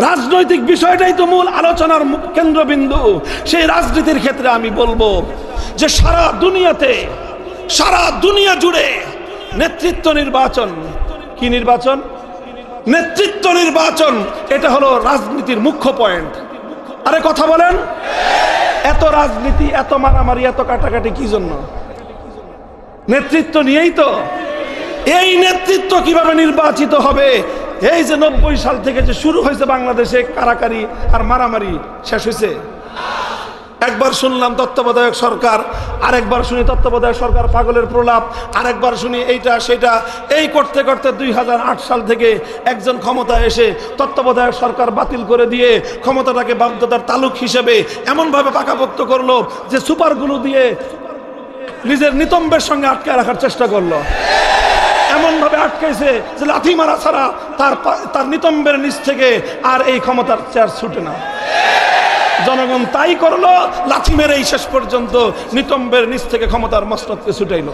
রাজনৈতিক বিষয়টাই তো মূল আলোচনার কেন্দ্রবিন্দু। সেই রাজনীতির ক্ষেত্রে আমি বলবো যে সারা দুনিয়া জুড়ে নেতৃত্ব নির্বাচন, কি নির্বাচন? নেতৃত্ব নির্বাচন, এটা হলো রাজনীতির মুখ্য পয়েন্ট। আরে কথা বলেন, এত রাজনীতি, এত মারামারি, এত কাটাকাটি কি জন্য? নেতৃত্ব নিয়েই তো। এই নেতৃত্ব কিভাবে নির্বাচিত হবে? এই যে 90 সাল থেকে যে শুরু হয়েছে বাংলাদেশে কারাকারি আর মারামারি, শেষ হয়েছে? একবার শুনলাম তত্ত্বাবধায়ক সরকার, আরেকবার শুনি তত্ত্বাবধায়ক সরকার পাগলের প্রলাপ, আরেকবার শুনি এইটা সেটা। এই করতে করতে 2008 সাল থেকে একজন ক্ষমতায় এসে তত্ত্বাবধায়ক সরকার বাতিল করে দিয়ে ক্ষমতাটাকে বাধ্যতার তালুক হিসেবে এমনভাবে পাকাপোক্ত করলো যে সুপারগুলো দিয়ে নিজের নিতম্বের সঙ্গে আটকে রাখার চেষ্টা করলো। এমনভাবে আটকাইছে যে লাথি মারা ছাড়া তার নিতম্বের নিচ থেকে আর এই ক্ষমতার চেয়ার ছুটে না। জনগণ তাই করলো, লাথি মেরেই শেষ পর্যন্ত নিতম্বের নিচ থেকে ক্ষমতার মস্তককে ছুটাইলো।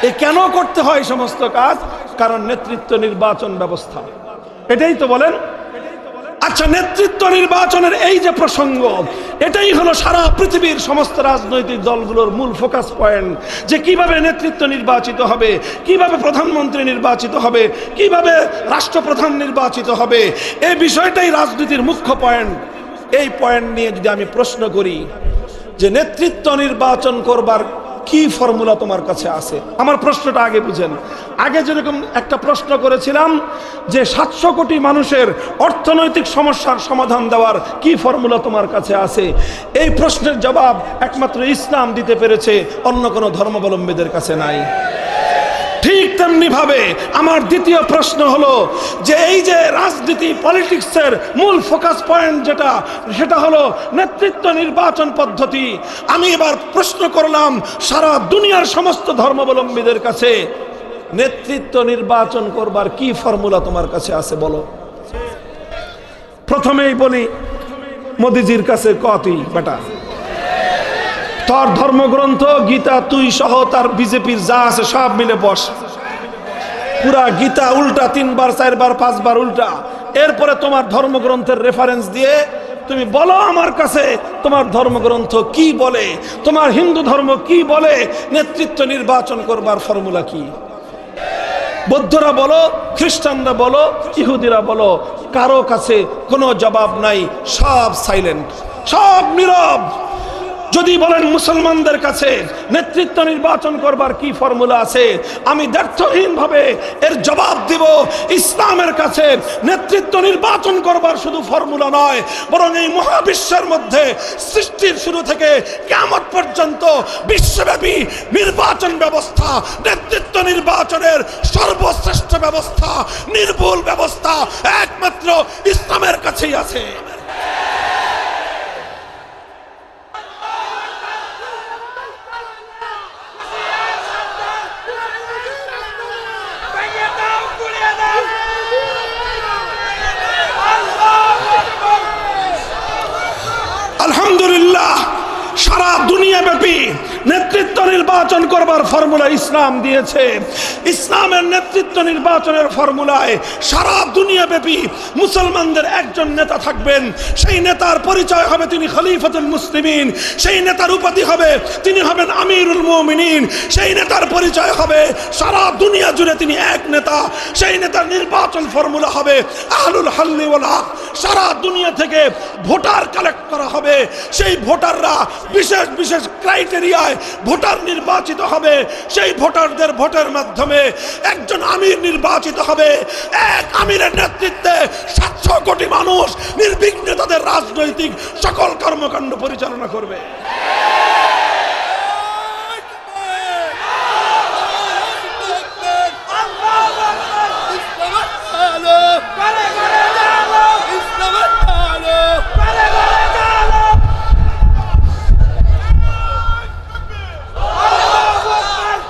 এ কেন করতে হয় সমস্ত কাজ? কারণ নেতৃত্ব নির্বাচন ব্যবস্থা। এটাই তো বলেন। আচ্ছা, নেতৃত্ব নির্বাচনের এই যে প্রসঙ্গ, এটাই হলো সারা পৃথিবীর সমস্ত রাজনৈতিক দলগুলোর মূল ফোকাস পয়েন্ট, যে কিভাবে নেতৃত্ব নির্বাচিত হবে, কিভাবে প্রধানমন্ত্রী নির্বাচিত হবে, কিভাবে রাষ্ট্রপ্রধান নির্বাচিত হবে। এই বিষয়টাই রাজনীতির মুখ্য পয়েন্ট। এই পয়েন্ট নিয়ে যদি আমি প্রশ্ন করি যে নেতৃত্ব নির্বাচন করবার কি ফর্মুলা তোমার কাছে আছে, আমার প্রশ্নটা আগে বুঝেন। আগে যেরকম একটা প্রশ্ন করেছিলাম যে 700 কোটি মানুষের অর্থনৈতিক সমস্যার সমাধান দেওয়ার কি ফর্মুলা তোমার কাছে আছে, এই প্রশ্নের জবাব একমাত্র ইসলাম দিতে পেরেছে, অন্য কোনো ধর্মাবলম্বীদের কাছে নাই। ঠিক তেমনি ভাবে আমার দ্বিতীয় প্রশ্ন হলো যে এই যে রাজনীতি পলিটিক্সের মূল ফোকাস পয়েন্ট যেটা, সেটা হলো নেতৃত্ব নির্বাচন পদ্ধতি। আমি এবার প্রশ্ন করলাম সারা দুনিয়ার সমস্ত ধর্মাবলম্বীদের কাছে, নেতৃত্ব নির্বাচন করবার কি ফর্মুলা তোমার কাছে আছে বলো। প্রথমেই বলি মোদিজির কাছে কতই বেটা, তোর ধর্মগ্রন্থ গীতা তুই সহ তার বিজেপির যা আছে সব মিলে বস, পুরা গীতা উল্টা 3 বার 4 বার 5 বার উল্টা। এরপরে তোমার ধর্মগ্রন্থের রেফারেন্স দিয়ে তুমি বলো আমার কাছে তোমার ধর্মগ্রন্থ কি বলে, তোমার হিন্দু ধর্ম কি বলে, নেতৃত্ব নির্বাচন করবার ফর্মুলা কি। বৌদ্ধরা বলো, খ্রিস্টানরা বলো, ইহুদিরা বলো, কারো কাছে কোনো জবাব নাই, সব সাইলেন্ট, সব নীরব। যদি বলেন মুসলমানদের কাছে নেতৃত্ব নির্বাচন করবার কি ফর্মুলা আছে, আমি দ্ব্যর্থহীন ভাবে এর জবাব দিব ইসলামের কাছে নেতৃত্ব নির্বাচন করবার শুধু ফর্মুলা নয়, বরং এই মহাবিশ্বের মধ্যে সৃষ্টির শুরু থেকে কিয়ামত পর্যন্ত বিশ্বব্যাপী নির্বাচন ব্যবস্থা, নেতৃত্ব নির্বাচনের সর্বশ্রেষ্ঠ ব্যবস্থা, নির্ভুল ব্যবস্থা একমাত্র ইসলামের কাছেই আছে। আলহামদুলিল্লাহ, সারা দুনিয়া ব্যাপী নেতৃত্ব নির্বাচন করবার ফর্মুলা ইসলাম দিয়েছে। ইসলামের নেতৃত্ব নির্বাচনের ফর্মুলায় সারা দুনিয়া ব্যাপী মুসলমানদের একজন নেতা থাকবেন। সেই নেতার পরিচয় হবে তিনি খলিফাতুল মুসলিমিন, সেই নেতার উপাধি হবে তিনি হবেন আমিরুল মুমিনিন, সেই নেতার পরিচয় হবে সারা দুনিয়া জুড়ে তিনি এক নেতা। সেই নেতার নির্বাচন ফর্মুলা হবে আহলুল হাল্লি ওয়াল আকদ। সারা দুনিয়া থেকে ভোটার কালেক্ট করা হবে, সেই ভোটাররা বিশেষ বিশেষ ক্রাইটেরিয়ায় ভোটার নির্বাচিত হবে। সেই ভোটারদের ভোটের মাধ্যমে একজন আমির নির্বাচিত হবে। এক আমিরের নেতৃত্বে 700 কোটি মানুষ নির্বিঘ্নে তাদের রাজনৈতিক সকল কর্মকাণ্ড পরিচালনা করবে।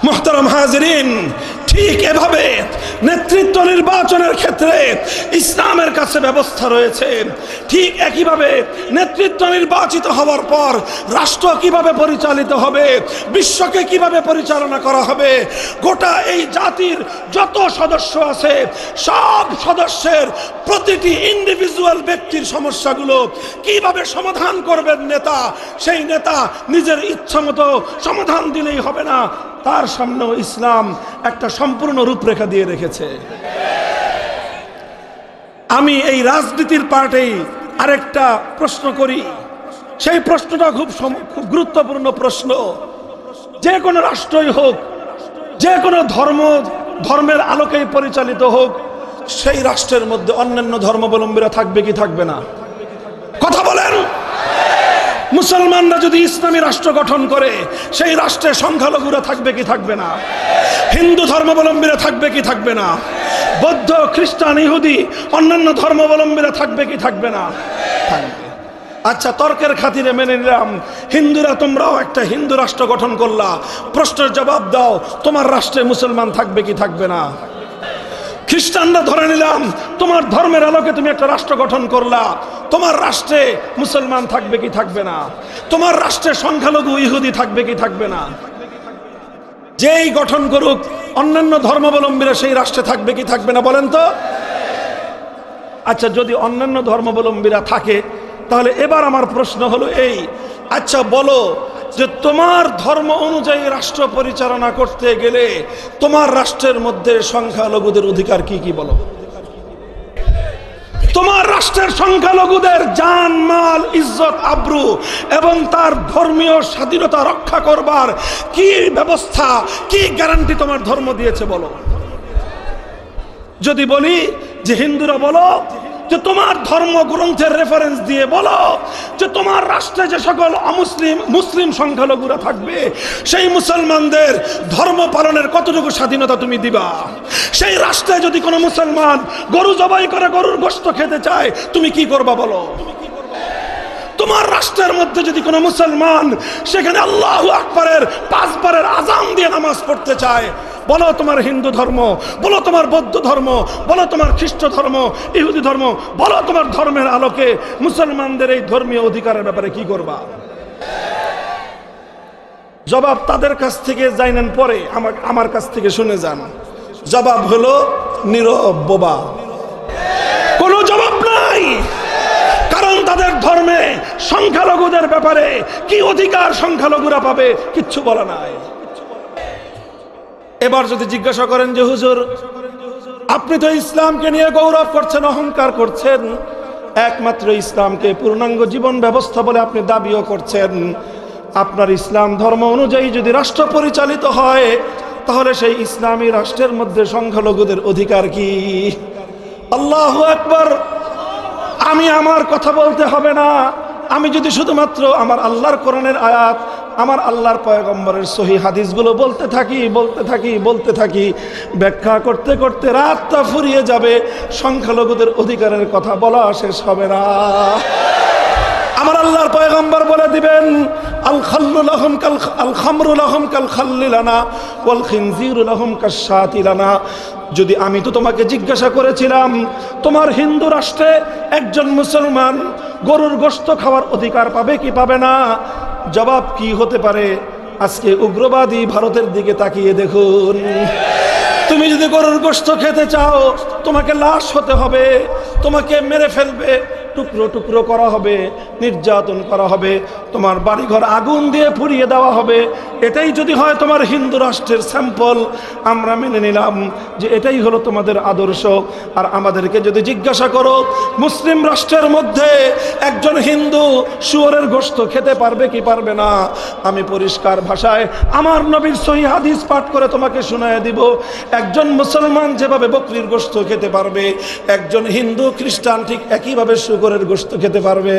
মুহতারাম হাজিরিন, ঠিক এভাবে নেতৃত্ব নির্বাচনের ক্ষেত্রে ইসলামের কাছে ব্যবস্থা রয়েছে। ঠিক একইভাবে নেতৃত্ব নির্বাচিত হওয়ার পর রাষ্ট্র কিভাবে পরিচালিত হবে, বিশ্বকে কিভাবে পরিচালনা করা হবে, গোটা এই জাতির যত সদস্য আছে সব সদস্যের প্রতিটি ইন্ডিভিজুয়াল ব্যক্তির সমস্যাগুলো কিভাবে সমাধান করবেন নেতা, সেই নেতা নিজের ইচ্ছামতো সমাধান দিলেই হবে না, তার সামনেও ইসলাম একটা সম্পূর্ণ রূপরেখা দিয়ে রেখেছে। আমি এই রাজনীতির পার্টেই আরেকটা প্রশ্ন করি, সেই প্রশ্নটা খুব গুরুত্বপূর্ণ প্রশ্ন। যে কোনো রাষ্ট্রই হোক, যে কোনো ধর্মের আলোকেই পরিচালিত হোক, সেই রাষ্ট্রের মধ্যে অন্যান্য ধর্মাবলম্বীরা থাকবে কি থাকবে না? কথা বলেন। মুসলমানরা যদি ইসলামী রাষ্ট্র গঠন করে, সেই রাষ্ট্রে সংখ্যালঘুরা থাকবে কি থাকবে না? হিন্দু ধর্মাবলম্বীরা থাকবে কি থাকবে না? বৌদ্ধ, খ্রিস্টান, ইহুদি, অন্যান্য ধর্মাবলম্বীরা থাকবে কি থাকবে না? থাকবে। আচ্ছা, তর্কের খাতিরে মেনে নিলাম হিন্দুরা তোমরাও একটা হিন্দু রাষ্ট্র গঠন করলা, প্রশ্নের জবাব দাও, তোমার রাষ্ট্রে মুসলমান থাকবে কি থাকবে না? খ্রিস্টানরা ধরে নিলাম তোমার ধর্মের আলোকে তুমি একটা রাষ্ট্র গঠন করলা, তোমার রাষ্ট্রে মুসলমান থাকবে কি থাকবে না? তোমার রাষ্ট্রে সংখ্যালঘু ইহুদি থাকবে কি থাকবে না? যেই গঠন করুক, অন্যান্য ধর্মাবলম্বীরা সেই রাষ্ট্রে থাকবে কি থাকবে না বলেন তো? আচ্ছা, যদি অন্যান্য ধর্মাবলম্বীরা থাকে, তাহলে এবার আমার প্রশ্ন হলো এই, আচ্ছা বলো যে তোমার ধর্ম অনুযায়ী রাষ্ট্র পরিচালনা করতে গেলে তোমার রাষ্ট্রের মধ্যে সংখ্যালঘুদের অধিকার কি কি বলো? তোমার রাষ্ট্রের সংখ্যালঘুদের জান, মাল, ইজ্জত, আব্রু এবং তার ধর্মীয় স্বাধীনতা রক্ষা করবার কি ব্যবস্থা, কি গ্যারান্টি তোমার ধর্ম দিয়েছে বলো? যদি বলি যে হিন্দুরা বলো যে তোমার ধর্মগ্রন্থের রেফারেন্স দিয়ে বলো যে তোমার রাষ্ট্রে যে সকল মুসলিম সংখ্যালঘুরা থাকবে, সেই মুসলমানদের ধর্ম পালনের কতটুকু স্বাধীনতা তুমি দিবা? সেই রাষ্ট্রে যদি কোনো মুসলমান গরু জবাই করে গরুর গোশত খেতে চায়, তুমি কি করবা বলো? তোমার রাষ্ট্রের মধ্যে যদি কোনো মুসলমান সেখানে আল্লাহু আকবারের 5 বারের আযান দিয়ে নামাজ পড়তে চায়, বলো তোমার হিন্দু ধর্ম, বলো তোমার বৌদ্ধ ধর্ম, বলো তোমার খ্রিস্ট ধর্ম, ইহুদি ধর্ম, বলো তোমার ধর্মের আলোকে মুসলমানদের এই ধর্মীয় অধিকারের ব্যাপারে কি করবা? জবাব তাদের কাছ থেকে জানেন, পরে আমার কাছ থেকে শুনে যান। জবাব হলো নীরব, বোবা, কোনো জবাব নাই। কারণ তাদের ধর্মে সংখ্যালঘুদের ব্যাপারে কি অধিকার সংখ্যালঘুরা পাবে কিচ্ছু বলা নাই। এবার যদি জিজ্ঞাসা করেন যে হুজুর, আপনি তো ইসলামকে নিয়ে গৌরব করছেন, অহংকার করছেন, একমাত্র ইসলামকে পূর্ণাঙ্গ জীবন ব্যবস্থা বলে আপনি দাবিও করছেন, আপনার ইসলাম ধর্ম অনুযায়ী যদি রাষ্ট্র পরিচালিত হয়, তাহলে সেই ইসলামী রাষ্ট্রের মধ্যে সংখ্যালঘুদের অধিকার কি? আল্লাহু আকবার। আমি আমার কথা বলতে হবে না, আমি যদি শুধুমাত্র আমার আল্লাহর কোরআনের আয়াত, আমার আল্লাহর পয়গম্বরের সহি হাদিসগুলো বলতে থাকি, ব্যাখ্যা করতে করতে রাতটা ফুরিয়ে যাবে, সংখ্যালঘুদের অধিকারের কথা বলা শেষ হবে না। আমার আল্লাহর পয়গম্বর বলে দিবেন, আল খামরু লাহুম কাল খাল্লি লানা ওয়াল খিনজিরু লাহুম কাশ-শাতি লানা। যদি আমি তো তোমাকে জিজ্ঞাসা করেছিলাম তোমার হিন্দু রাষ্ট্রে একজন মুসলমান গরুর গোশত খাওয়ার অধিকার পাবে কি পাবে না, জবাব কি হতে পারে? আজকে উগ্রবাদী ভারতের দিকে তাকিয়ে দেখুন। তুমি যদি গরুর গোশত খেতে চাও, তোমাকে লাশ হতে হবে, তোমাকে মেরে ফেলবে, টুকরো টুকরো করা হবে, নির্যাতন করা হবে, তোমার বাড়িঘর আগুন দিয়ে পুড়িয়ে দেওয়া হবে। এটাই যদি হয় তোমার হিন্দু রাষ্ট্রের স্যাম্পল, আমরা মেনে নিলাম যে এটাই হলো তোমাদের আদর্শ। আর আমাদেরকে যদি জিজ্ঞাসা করো মুসলিম রাষ্ট্রের মধ্যে একজন হিন্দু শুয়োরের গোশত খেতে পারবে কি পারবে না, আমি পরিষ্কার ভাষায় আমার নবীর সহিহ হাদিস পাঠ করে তোমাকে শোনায় দিব, একজন মুসলমান যেভাবে বকরির গোশত খেতে পারবে, একজন হিন্দু খ্রিস্টান ঠিক একইভাবে শুকরের গোশত খেতে পারবে।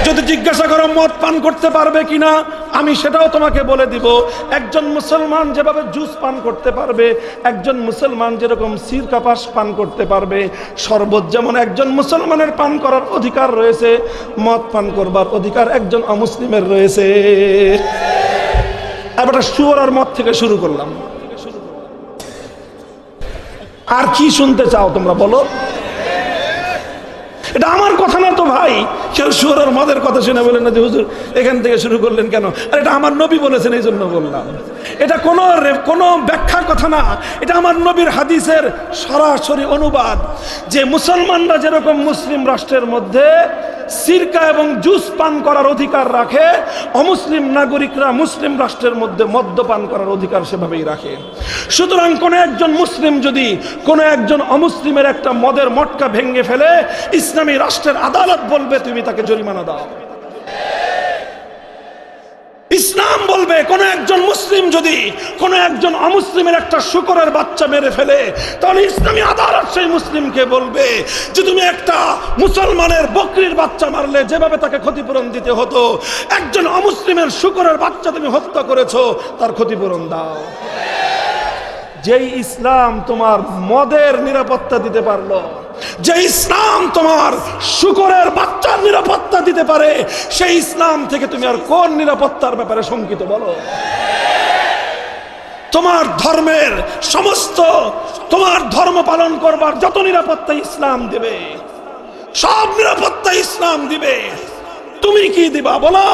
যদি জিজ্ঞাসা করো মদ পান করতে পারবে কিনা, আমি সেটাও তোমাকে বলে দিব, একজন মুসলমান যেভাবে জুস পান করতে পারবে, একজন মুসলমান যেরকম সিরকা পাস পান করতে পারবে, শরবত যেমন একজন মুসলমানের পান করার অধিকার রয়েছে, মদ পান করবার অধিকার একজন অমুসলিমের রয়েছে। এবার শুয়োর আর মদ থেকে শুরু করলাম। আর কি শুনতে চাও তোমরা বলো? এটা আমার কথা না তো ভাই। কেউ সুর আর মদের কথা শুনে বলেন না যে হুজুর এখান থেকে শুরু করলেন কেন? আর এটা আমার নবী বলেছেন এই জন্য বললাম। এটা কোনো ব্যাখ্যার কথা না, এটা আমার নবীর হাদিসের সরাসরি অনুবাদ। যে মুসলমানরা যেরকম মুসলিম রাষ্ট্রের মধ্যে সিরকা এবং জুস পান করার অধিকার রাখে, অমুসলিম নাগরিকরা মুসলিম রাষ্ট্রের মধ্যে মদ্যপান করার অধিকার সেভাবেই রাখে। সুতরাং কোনো একজন মুসলিম যদি কোনো একজন অমুসলিমের একটা মদের মটকা ভেঙে ফেলে, ইসলামী রাষ্ট্রের আদালত বলবে তুমি তাকে জরিমানা দাও। ইসলাম বলবে কোন একজন মুসলিম যদি কোন একজন অমুসলিমের একটা শূকরের বাচ্চা মেরে ফেলে, তাহলে ইসলামী আদালত সেই মুসলিমকে বলবে যে তুমি একটা মুসলমানের বকরির বাচ্চা মারলে যেভাবে তাকে ক্ষতিপূরণ দিতে হতো, একজন অমুসলিমের শূকরের বাচ্চা তুমি হত্যা করেছো, তার ক্ষতিপূরণ দাও। যেই ইসলাম তোমার মদের নিরাপত্তা দিতে পারলো, যে ইসলাম তোমার শূকরের বাচ্চার নিরাপত্তা দিতে পারে, সেই ইসলাম থেকে তুমি আর কোন নিরাপত্তার ব্যাপারে শঙ্কিত বলো? তোমার ধর্মের সমস্ত, তোমার ধর্ম পালন করবার যত নিরাপত্তা ইসলাম দিবে, সব নিরাপত্তা ইসলাম দিবে। তুমি কি দিবা বলো?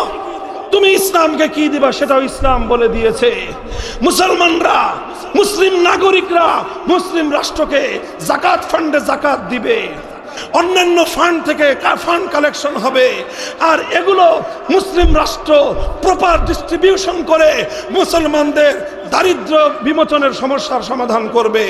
তুমি ইসলামকে কি দিবা সেটাও ইসলাম বলে দিয়েছে। মুসলমানরা, মুসলিম নাগরিকরা মুসলিম রাষ্ট্রকে যাকাত ফান্ডে যাকাত দিবে, অন্যান্য ফান্ড থেকে ফান্ড কালেকশন হবে, আর এগুলো মুসলিম রাষ্ট্র প্রপার ডিস্ট্রিবিউশন করে মুসলমানদের দারিদ্র বিমোচনের সমস্যার সমাধান করবে।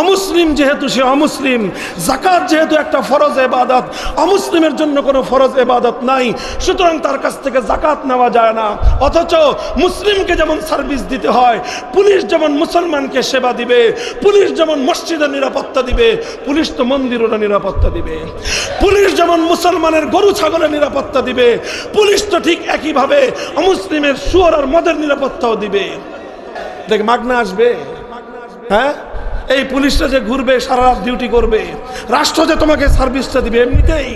অমুসলিম যেহেতু সে অমুসলিম, যাকাত যেহেতু একটা ফরজ ইবাদত, অমুসলিমের জন্য কোনো ফরজ ইবাদত নাই, সুতরাং তার কাছ থেকে যাকাত নেওয়া যায় না। অথচ মুসলিমকে যেমন সার্ভিস দিতে হয়, পুলিশ যেমন মুসলমানকে সেবা দিবে, পুলিশ যেমন মসজিদের নিরাপত্তা দিবে, পুলিশ তো মন্দিরের নিরাপত্তা দিবে। পুলিশ যেমন মুসলমানের গরু ছাগলের নিরাপত্তা দিবে, পুলিশ তো ঠিক একইভাবে অমুসলিমের শুয়োর আর মদের নিরাপত্তাও দিবে। দেখ মাগনা আসবে, হ্যাঁ? এই পুলিশটা যে ঘুরবে সারা রাত ডিউটি করবে, রাষ্ট্র যে তোমাকে সার্ভিসটা দিবে এমনিতেই।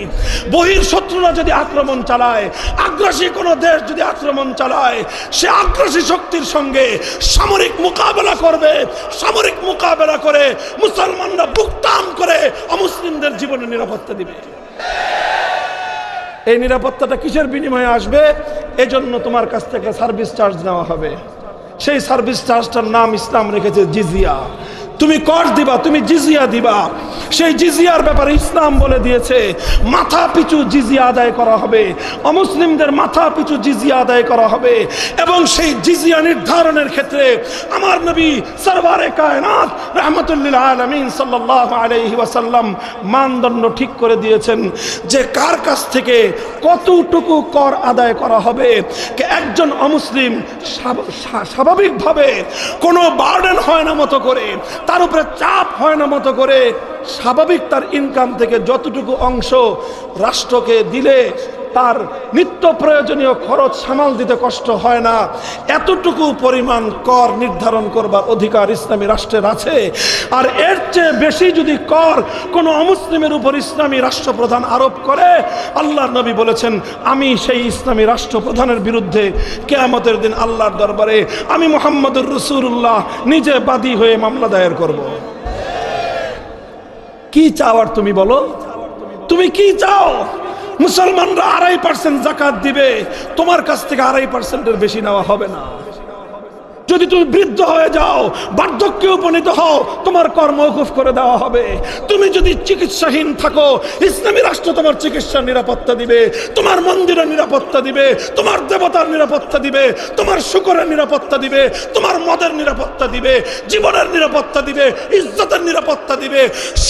বহির শত্রুরা যদি আক্রমণ চালায়, আগ্রাসী কোনো দেশ যদি আক্রমণ চালায়, সে আগ্রাসী শক্তির সঙ্গে সামরিক মোকাবেলা করবে। সামরিক মোকাবেলা করে মুসলমানরা বুক টান করে অমুসলিমদের জীবনের নিরাপত্তা দিবে। এই নিরাপত্তাটা কিসের বিনিময়ে আসবে? এজন্য তোমার কাছ থেকে সার্ভিস চার্জ নেওয়া হবে। সেই সার্ভিস চার্জটার নাম ইসলাম রেখেছে জিজিয়া। তুমি কর দিবা, তুমি জিজিয়া দিবা। সেই জিজিয়ার ব্যাপারে ইসলাম বলে দিয়েছে মাথা পিছু জিজিয়া আদায় করা হবে, অমুসলিমদের মাথা পিছু জিজিয়া আদায় করা হবে। এবং সেই জিজিয়া নির্ধারণের ক্ষেত্রে আমার নবী সরওয়ারে কায়নাত রাহমাতুল আলামিন সাল্লাল্লাহু আলাইহি ওয়াসাল্লাম মানদণ্ড ঠিক করে দিয়েছেন যে কার কাছ থেকে কতটুকু কর আদায় করা হবে। একজন অমুসলিম স্বাভাবিকভাবে কোনো বার্ডেন হয় না মতো করে, তার উপরে চাপ হয় না মতো করে, স্বাভাবিক তার ইনকাম থেকে যতটুকু অংশ রাষ্ট্রকে দিলে তার নিত্য প্রয়োজনীয় খরচ সামাল দিতে কষ্ট হয় না, এতটুকু পরিমাণ কর নির্ধারণ করবার অধিকার ইসলামী রাষ্ট্রের আছে। আর এর চেয়ে বেশি যদি কর কোনো অমুসলিমের উপর ইসলামী রাষ্ট্রপ্রধান আরোপ করে, আল্লাহর নবী বলেছেন আমি সেই ইসলামী রাষ্ট্রপ্রধানের বিরুদ্ধে কিয়ামতের দিন আল্লাহর দরবারে আমি মুহাম্মদুর রাসূলুল্লাহ নিজে বাদী হয়ে মামলা দায়ের করব। কি চাও আর তুমি বলো? তুমি কি চাও? মুসলমানরা 2.5% যাকাত দিবে, তোমার কাছ থেকে 2.5%-এর বেশি নেওয়া হবে না। যদি তুমি বৃদ্ধ হয়ে যাও, বার্ধক্যে উপনীত হও, তোমার কর মওকুফ করে দেওয়া হবে। তুমি যদি চিকিৎসাহীন থাকো, ইসলামী রাষ্ট্র তোমার চিকিৎসার নিরাপত্তা দিবে, তোমার মন্দিরের নিরাপত্তা দিবে, তোমার দেবতার নিরাপত্তা দিবে, তোমার শুকরের নিরাপত্তা দিবে, তোমার মদের নিরাপত্তা দিবে, জীবনের নিরাপত্তা দিবে, ইজ্জতের নিরাপত্তা দিবে।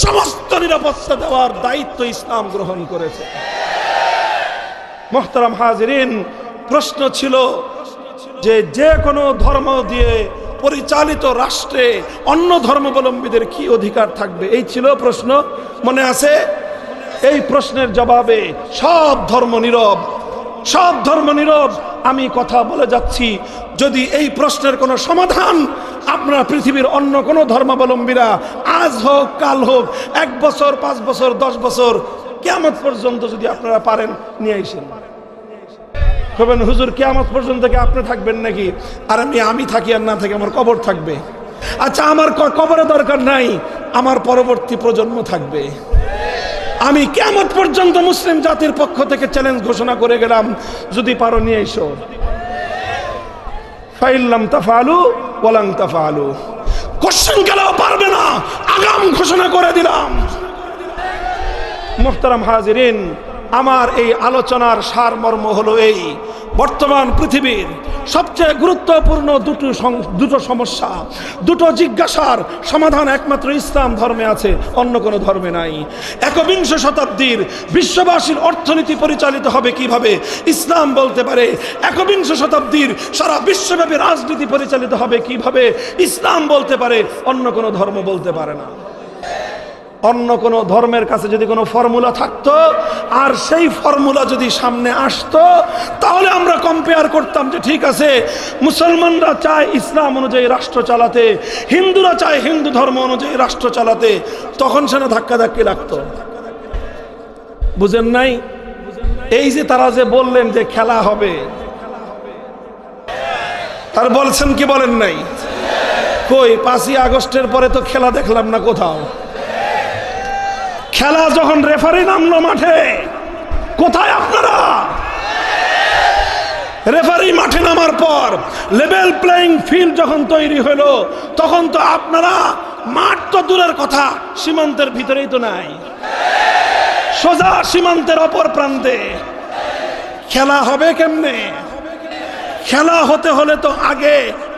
সমস্ত নিরাপত্তা দেওয়ার দায়িত্ব ইসলাম গ্রহণ করেছে। মুহতারাম হাজিরিন, প্রশ্ন ছিল যে কোনো ধর্ম দিয়ে পরিচালিত রাষ্ট্রে অন্য ধর্মাবলম্বীদের কি অধিকার থাকবে, এই ছিল প্রশ্ন। মনে আছে? এই প্রশ্নের জবাবে সব ধর্ম নীরব, সব ধর্ম নীরব। আমি কথা বলে যাচ্ছি, যদি এই প্রশ্নের কোনো সমাধান আপনারা পৃথিবীর অন্য কোনো ধর্মাবলম্বীরা আজ হোক কাল হোক, 1 বছর 5 বছর 10 বছর কিয়ামত পর্যন্ত যদি আপনারা পারেন নিয়ে আসেন। কবেন হুজুর কিয়ামত পর্যন্ত কি আপনি থাকবেন নাকি? আর আমি থাকি আর না থাকি আমার কবর থাকবে। আচ্ছা আমার কবরের দরকার নাই, আমার পরবর্তী প্রজন্ম থাকবে। আমি কিয়ামত পর্যন্ত মুসলিম জাতির পক্ষ থেকে চ্যালেঞ্জ ঘোষণা করে গেলাম, যদি পারো নিয়ে এসো। ফাইল্লাম তাফআলু ওয়ালান তাফআলু, কোশ্চেন গেলেও পারবে না, আগাম ঘোষণা করে দিলাম। মুহতারাম হাজিরিন, আমার এই আলোচনার সারমর্ম হলো এই, বর্তমান পৃথিবীর সবচেয়ে গুরুত্বপূর্ণ দুটো সমস্যা, দুটো জিজ্ঞাসার সমাধান একমাত্র ইসলাম ধর্মে আছে, অন্য কোনো ধর্মে নাই। একবিংশ শতাব্দীর বিশ্ববাসীর অর্থনীতি পরিচালিত হবে কিভাবে, ইসলাম বলতে পারে। একবিংশ শতাব্দীর সারা বিশ্বব্যাপী রাজনীতি পরিচালিত হবে কিভাবে, ইসলাম বলতে পারে, অন্য কোনো ধর্ম বলতে পারে না। অন্য কোনো ধর্মের কাছে যদি কোনো ফর্মুলা থাকতো আর সেই ফর্মুলা যদি সামনে আসতো, তাহলে আমরা কম্পেয়ার করতাম যে ঠিক আছে, মুসলমানরা চায় ইসলাম অনুযায়ী রাষ্ট্র চালাতে, হিন্দুরা চায় হিন্দু ধর্ম অনুযায়ী রাষ্ট্র চালাতে, তখন সেটা ধাক্কাধাক্কি লাগতো। বুঝেন নাই? এই যে তারা যে বললেন যে খেলা হবে, আর বলছেন কি বলেন নাই? কই 5ই আগস্টের পরে তো খেলা দেখলাম না কোথাও। খেলা যখন রেফারি নামলো মাঠে, কোথায় আপনারা? রেফারি মাঠে নামার পর লেভেল প্লেইং ফিল্ড যখন তৈরি হলো, তখন তো আপনারা মাঠ তো দূরের কথা, সীমান্তের ভিতরেই তো নাই, সোজা সীমান্তের অপর প্রান্তে। খেলা হবে কেমনে? খেলা হতে হলে তো আগে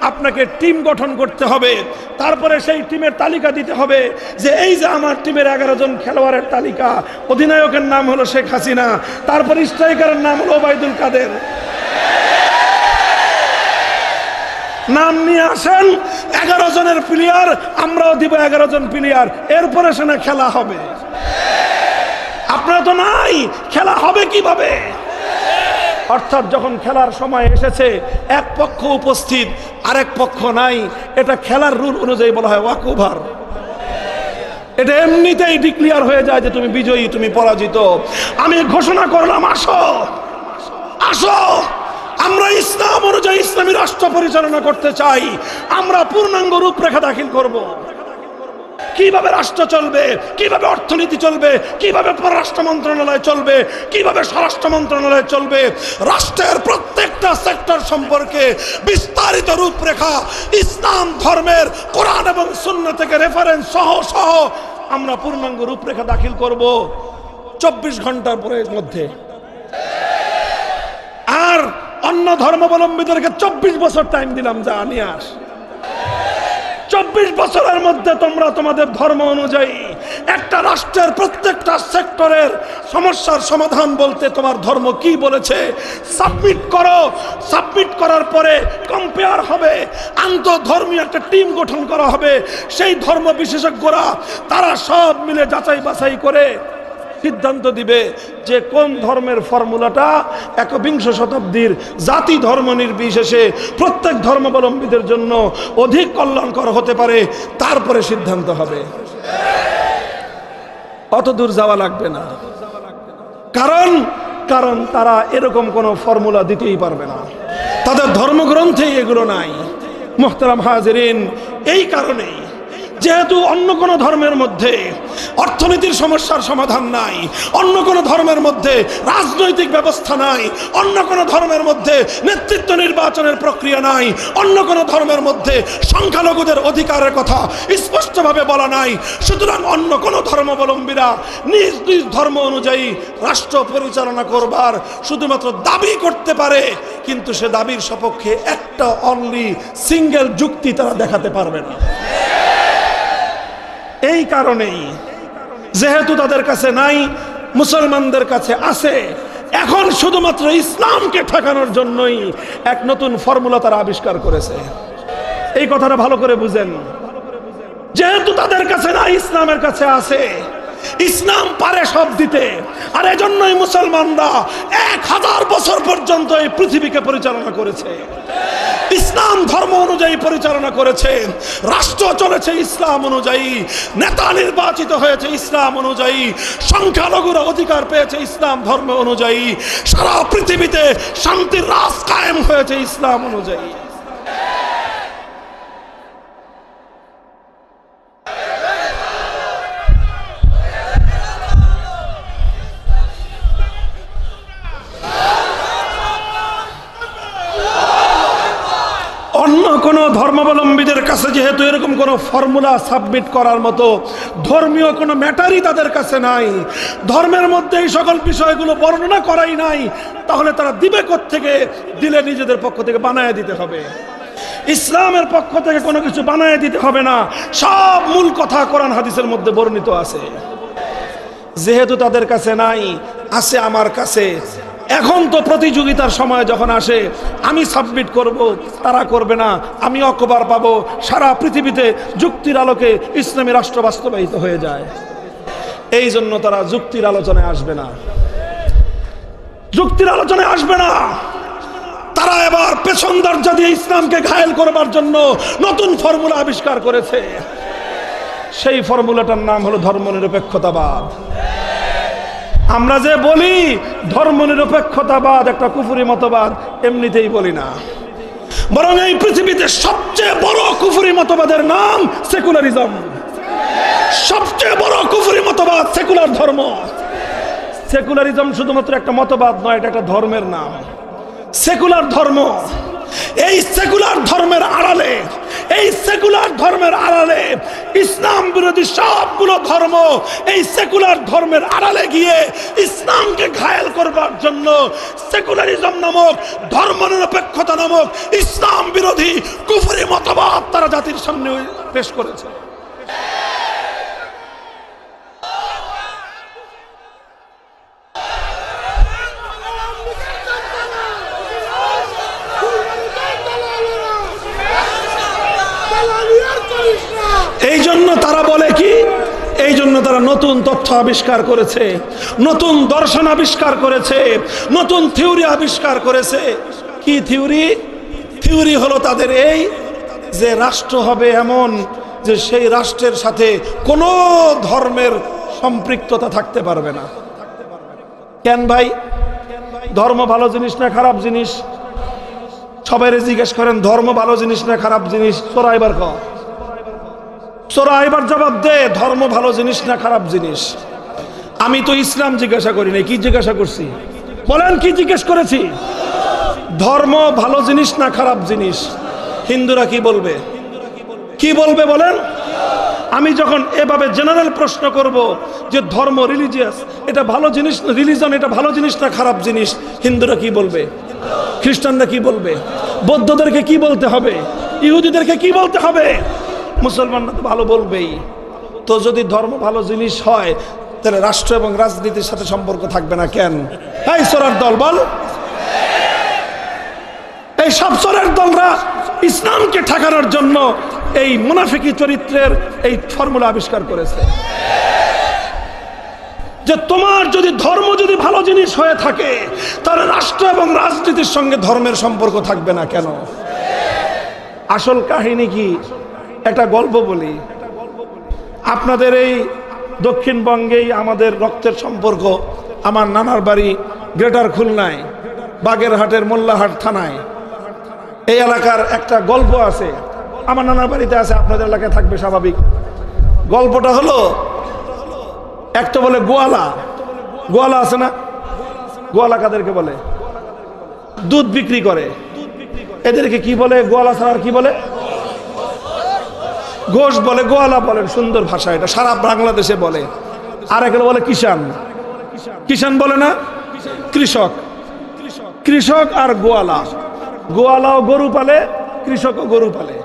আপনাকে টিম গঠন করতে হবে, তারপরে সেই টিমের তালিকা দিতে হবে যে এই যে আমার টিমের 11 জন খেলোয়াড়ের তালিকা, অধিনায়কের নাম হলো শেখ হাসিনা, তারপর স্ট্রাইকারের নাম হলো ওবায়দুল কাদের। নাম নিয়ে আসেন 11 জনের প্লেয়ার, আমরাও দিব 11 জন প্লেয়ার, এরপরে সেনা খেলা হবে। আপনারা তো নাই, খেলা হবে কিভাবে? অর্থাৎ যখন খেলার সময় এসেছে, এক পক্ষ উপস্থিত আরেক পক্ষ নাই, এটা খেলার রুল অনুযায়ী বলা হয় ওয়াক ওভার। এটা এমনিতেই ডিক্লেয়ার হয়ে যায় যে তুমি বিজয়ী, তুমি পরাজিত। আমি ঘোষণা করলাম, আসো আসো, আমরা ইসলাম অনুযায়ী ইসলামী রাষ্ট্র পরিচালনা করতে চাই, আমরা পূর্ণাঙ্গ রূপরেখা দাখিল করব। কিভাবে রাষ্ট্র চলবে, কিভাবে অর্থনীতি চলবে, কিভাবে পররাষ্ট্র মন্ত্রণালয় চলবে, কিভাবে স্বরাষ্ট্র মন্ত্রণালয় চলবে, রাষ্ট্রের প্রত্যেকটা সেক্টর সম্পর্কে বিস্তারিত রূপরেখা ইসলাম ধর্মের কোরআন এবং সুন্নাহ থেকে রেফারেন্স সহ আমরা পূর্ণাঙ্গ রূপরেখা দাখিল করব 24 ঘন্টার পরের মধ্যে। আর অন্য ধর্মাবলম্বীদেরকে 24 বছর টাইম দিলাম, যা নিয়ে আস। 24 বছরের মধ্যে তোমরা তোমাদের ধর্ম অনুযায়ী একটা রাষ্ট্রের প্রত্যেকটা সেক্টরের সমস্যার সমাধান বলতে তোমার ধর্ম কি বলেছে সাবমিট করো। সাবমিট করার পরে কম্পেয়ার হবে, আন্তঃধর্মীয় একটা টিম গঠন করা হবে। সেই ধর্ম বিশেষজ্ঞরা তারা সব মিলে যাচাই বাছাই করে সিদ্ধান্ত দিবে যে কোন ধর্মের ফর্মুলাটা একবিংশ শতাব্দীর জাতি ধর্ম নির্বিশেষে প্রত্যেক ধর্মাবলম্বীদের জন্য অধিক কল্যাণকর হতে পারে, তারপরে সিদ্ধান্ত হবে। অত দূর যাওয়া লাগবে না, কারণ তারা এরকম কোনো ফর্মুলা দিতেই পারবে না, তাদের ধর্মগ্রন্থেই এগুলো নাই। মুহতারাম হাজিরিন, এই কারণেই যেহেতু অন্য কোনো ধর্মের মধ্যে অর্থনীতির সমস্যার সমাধান নাই, অন্য কোনো ধর্মের মধ্যে রাজনৈতিক ব্যবস্থা নাই, অন্য কোনো ধর্মের মধ্যে নেতৃত্ব নির্বাচনের প্রক্রিয়া নাই, অন্য কোনো ধর্মের মধ্যে সংখ্যালঘুদের অধিকারের কথা স্পষ্টভাবে বলা নাই, সুতরাং অন্য কোনো ধর্মাবলম্বীরা নিজ নিজ ধর্ম অনুযায়ী রাষ্ট্র পরিচালনা করবার শুধুমাত্র দাবি করতে পারে, কিন্তু সে দাবির সপক্ষে একটা অনলি সিঙ্গেল যুক্তি তারা দেখাতে পারবে না। এই কারণেই যেহেতু তাদের কাছে নাই, মুসলমানদের কাছে আছে, এখন শুধুমাত্র ইসলামকে ঠেকানোর জন্যই এক নতুন ফর্মুলা তারা আবিষ্কার করেছে। এই কথাটা ভালো করে বুঝেন, যেহেতু তাদের কাছে নাই, ইসলামের কাছে আছে, ইসলাম পারে সব দিতে। আর এজন্যই মুসলমানরা 1000 বছর পর্যন্ত এই পৃথিবীকে পরিচালনা করেছে, ইসলাম ধর্ম অনুযায়ী পরিচালনা করেছে, রাষ্ট্র চলেছে ইসলাম অনুযায়ী, নেতা নির্বাচিত হয়েছে ইসলাম অনুযায়ী, সংখ্যালঘুরা অধিকার পেয়েছে ইসলাম ধর্ম অনুযায়ী, সারা পৃথিবীতে শান্তির রাজ কায়েম হয়েছে ইসলাম অনুযায়ী। ধর্মাবলম্বীদের কাছে যেহেতু এরকম কোনো ফর্মুলা সাবমিট করার মতো ধর্মীয় কোনো ম্যাটারই তাদের কাছে নাই, ধর্মের মধ্যে এই সকল বিষয়গুলো বর্ণনা করাই নাই, তাহলে তারা দিবে কোত্থেকে? দিলে নিজেদের পক্ষ থেকে বানায় দিতে হবে। ইসলামের পক্ষ থেকে কোনো কিছু বানায় দিতে হবে না, সব মূল কথা কোরআন হাদিসের মধ্যে বর্ণিত আছে। যেহেতু তাদের কাছে নাই, আছে আমার কাছে। এখন তো প্রতিযোগিতার সময় যখন আসে, আমি সাবমিট করব, তারা করবে না, আমি অকবার পাবো, সারা পৃথিবীতে যুক্তির আলোকে ইসলামী রাষ্ট্র বাস্তবায়িত হয়ে যায়। এই জন্য তারা যুক্তির আলোচনায় আসবে না, যুক্তির আলোচনায় আসবে না। তারা এবার পেছন দরজা দিয়ে ইসলামকে ঘায়েল করবার জন্য নতুন ফর্মুলা আবিষ্কার করেছে। সেই ফর্মুলাটার নাম হলো ধর্মনিরপেক্ষতাবাদ। আমরা যে বলি ধর্মনিরপেক্ষতাবাদ একটা কুফরি মতবাদ, এমনিতেই বলি না, বরং এই পৃথিবীতে সবচেয়ে বড় কুফরি মতবাদের নাম সেকুলারিজম। সবচেয়ে বড় কুফরি মতবাদ সেকুলার ধর্ম। সেকুলারিজম শুধুমাত্র একটা মতবাদ নয়, এটা একটা ধর্মের নাম। সেকুলার ধর্ম, এই সেকুলার ধর্মের আড়ালে, এই সেকুলার ধর্মের আড়ালে ইসলাম বিরোধী সবগুলো ধর্ম এই সেকুলার ধর্মের আড়ালে গিয়ে ইসলামকে ঘায়েল করবার জন্য সেকুলারিজম নামক, ধর্মনিরপেক্ষতা নামক ইসলাম বিরোধী কুফরি মতবাদ তারা জাতির সামনে পেশ করেছে। এই জন্য তারা বলে কি, এই জন্য তারা নতুন তথ্য আবিষ্কার করেছে, নতুন দর্শন আবিষ্কার করেছে, নতুন থিওরি আবিষ্কার করেছে। কি থিওরি? থিওরি হলো তাদের এই যে রাষ্ট্র হবে এমন যে সেই রাষ্ট্রের সাথে কোনো ধর্মের সম্পৃক্ততা থাকতে পারবে না। কেন ভাই? ধর্ম ভালো জিনিস না খারাপ জিনিস? সবাই জিজ্ঞেস করেন ধর্ম ভালো জিনিস না খারাপ জিনিস? তোরা এবার কর, তোরা এবার জবাব দে, ধর্ম ভালো জিনিস না খারাপ জিনিস? আমি তো ইসলাম জিজ্ঞাসা করি নাই, কি জিজ্ঞাসা করছি? বলেন কি জিজ্ঞেস করেছি? ধর্ম ভালো জিনিস না খারাপ জিনিস? হিন্দুরা কি বলবে? কি বলবে বলেন? আমি যখন এভাবে জেনারেল প্রশ্ন করব যে ধর্ম, রিলিজিয়াস, এটা ভালো জিনিস, রিলিজন এটা ভালো জিনিস না খারাপ জিনিস, হিন্দুরা কি বলবে? খ্রিস্টানরা কি বলবে? বৌদ্ধদেরকে কি বলতে হবে? ইহুদিদেরকে কি বলতে হবে? মুসলমানরা তো ভালো বলবেই। তো যদি ধর্ম ভালো জিনিস হয়, তাহলে রাষ্ট্র এবং রাজনীতির সাথে সম্পর্ক থাকবে না কেন? এই চোরের দল বল, এই সব চোরের দলরা ইসলামকে ঠেকানোর জন্য এই মুনাফিকি চরিত্রের এই ফর্মুলা আবিষ্কার করেছে যে তোমার যদি ধর্ম যদি ভালো জিনিস হয়ে থাকে, তাহলে রাষ্ট্র এবং রাজনীতির সঙ্গে ধর্মের সম্পর্ক থাকবে না কেন? আসল কাহিনী কি? একটা গল্প বলি। আপনাদের এই দক্ষিণবঙ্গেই আমাদের রক্তের সম্পর্ক। আমার নানার বাড়ি গ্রেটার খুলনায়, বাগেরহাটের মোল্লাহাট থানায়। এই এলাকার একটা গল্প আছে, আমার নানার বাড়িতে আছে, আপনাদের এলাকায় থাকবে স্বাভাবিক। গল্পটা হলো, এক তো বলে গোয়ালা, গোয়ালা আছে না? গোয়ালা কাদেরকে বলে? দুধ বিক্রি করে। এদেরকে কি বলে? গোয়ালা ছাড়া আর কি বলে? ঘোষ বলে, গোয়ালা বলেন, সুন্দর ভাষা, এটা সারা বাংলাদেশে বলে। আর এগুলো বলে কিষান। কিষান বলে না? কৃষক। কৃষক আর গোয়ালা, গোয়ালাও গরু পালে, কৃষকও গরু পালে।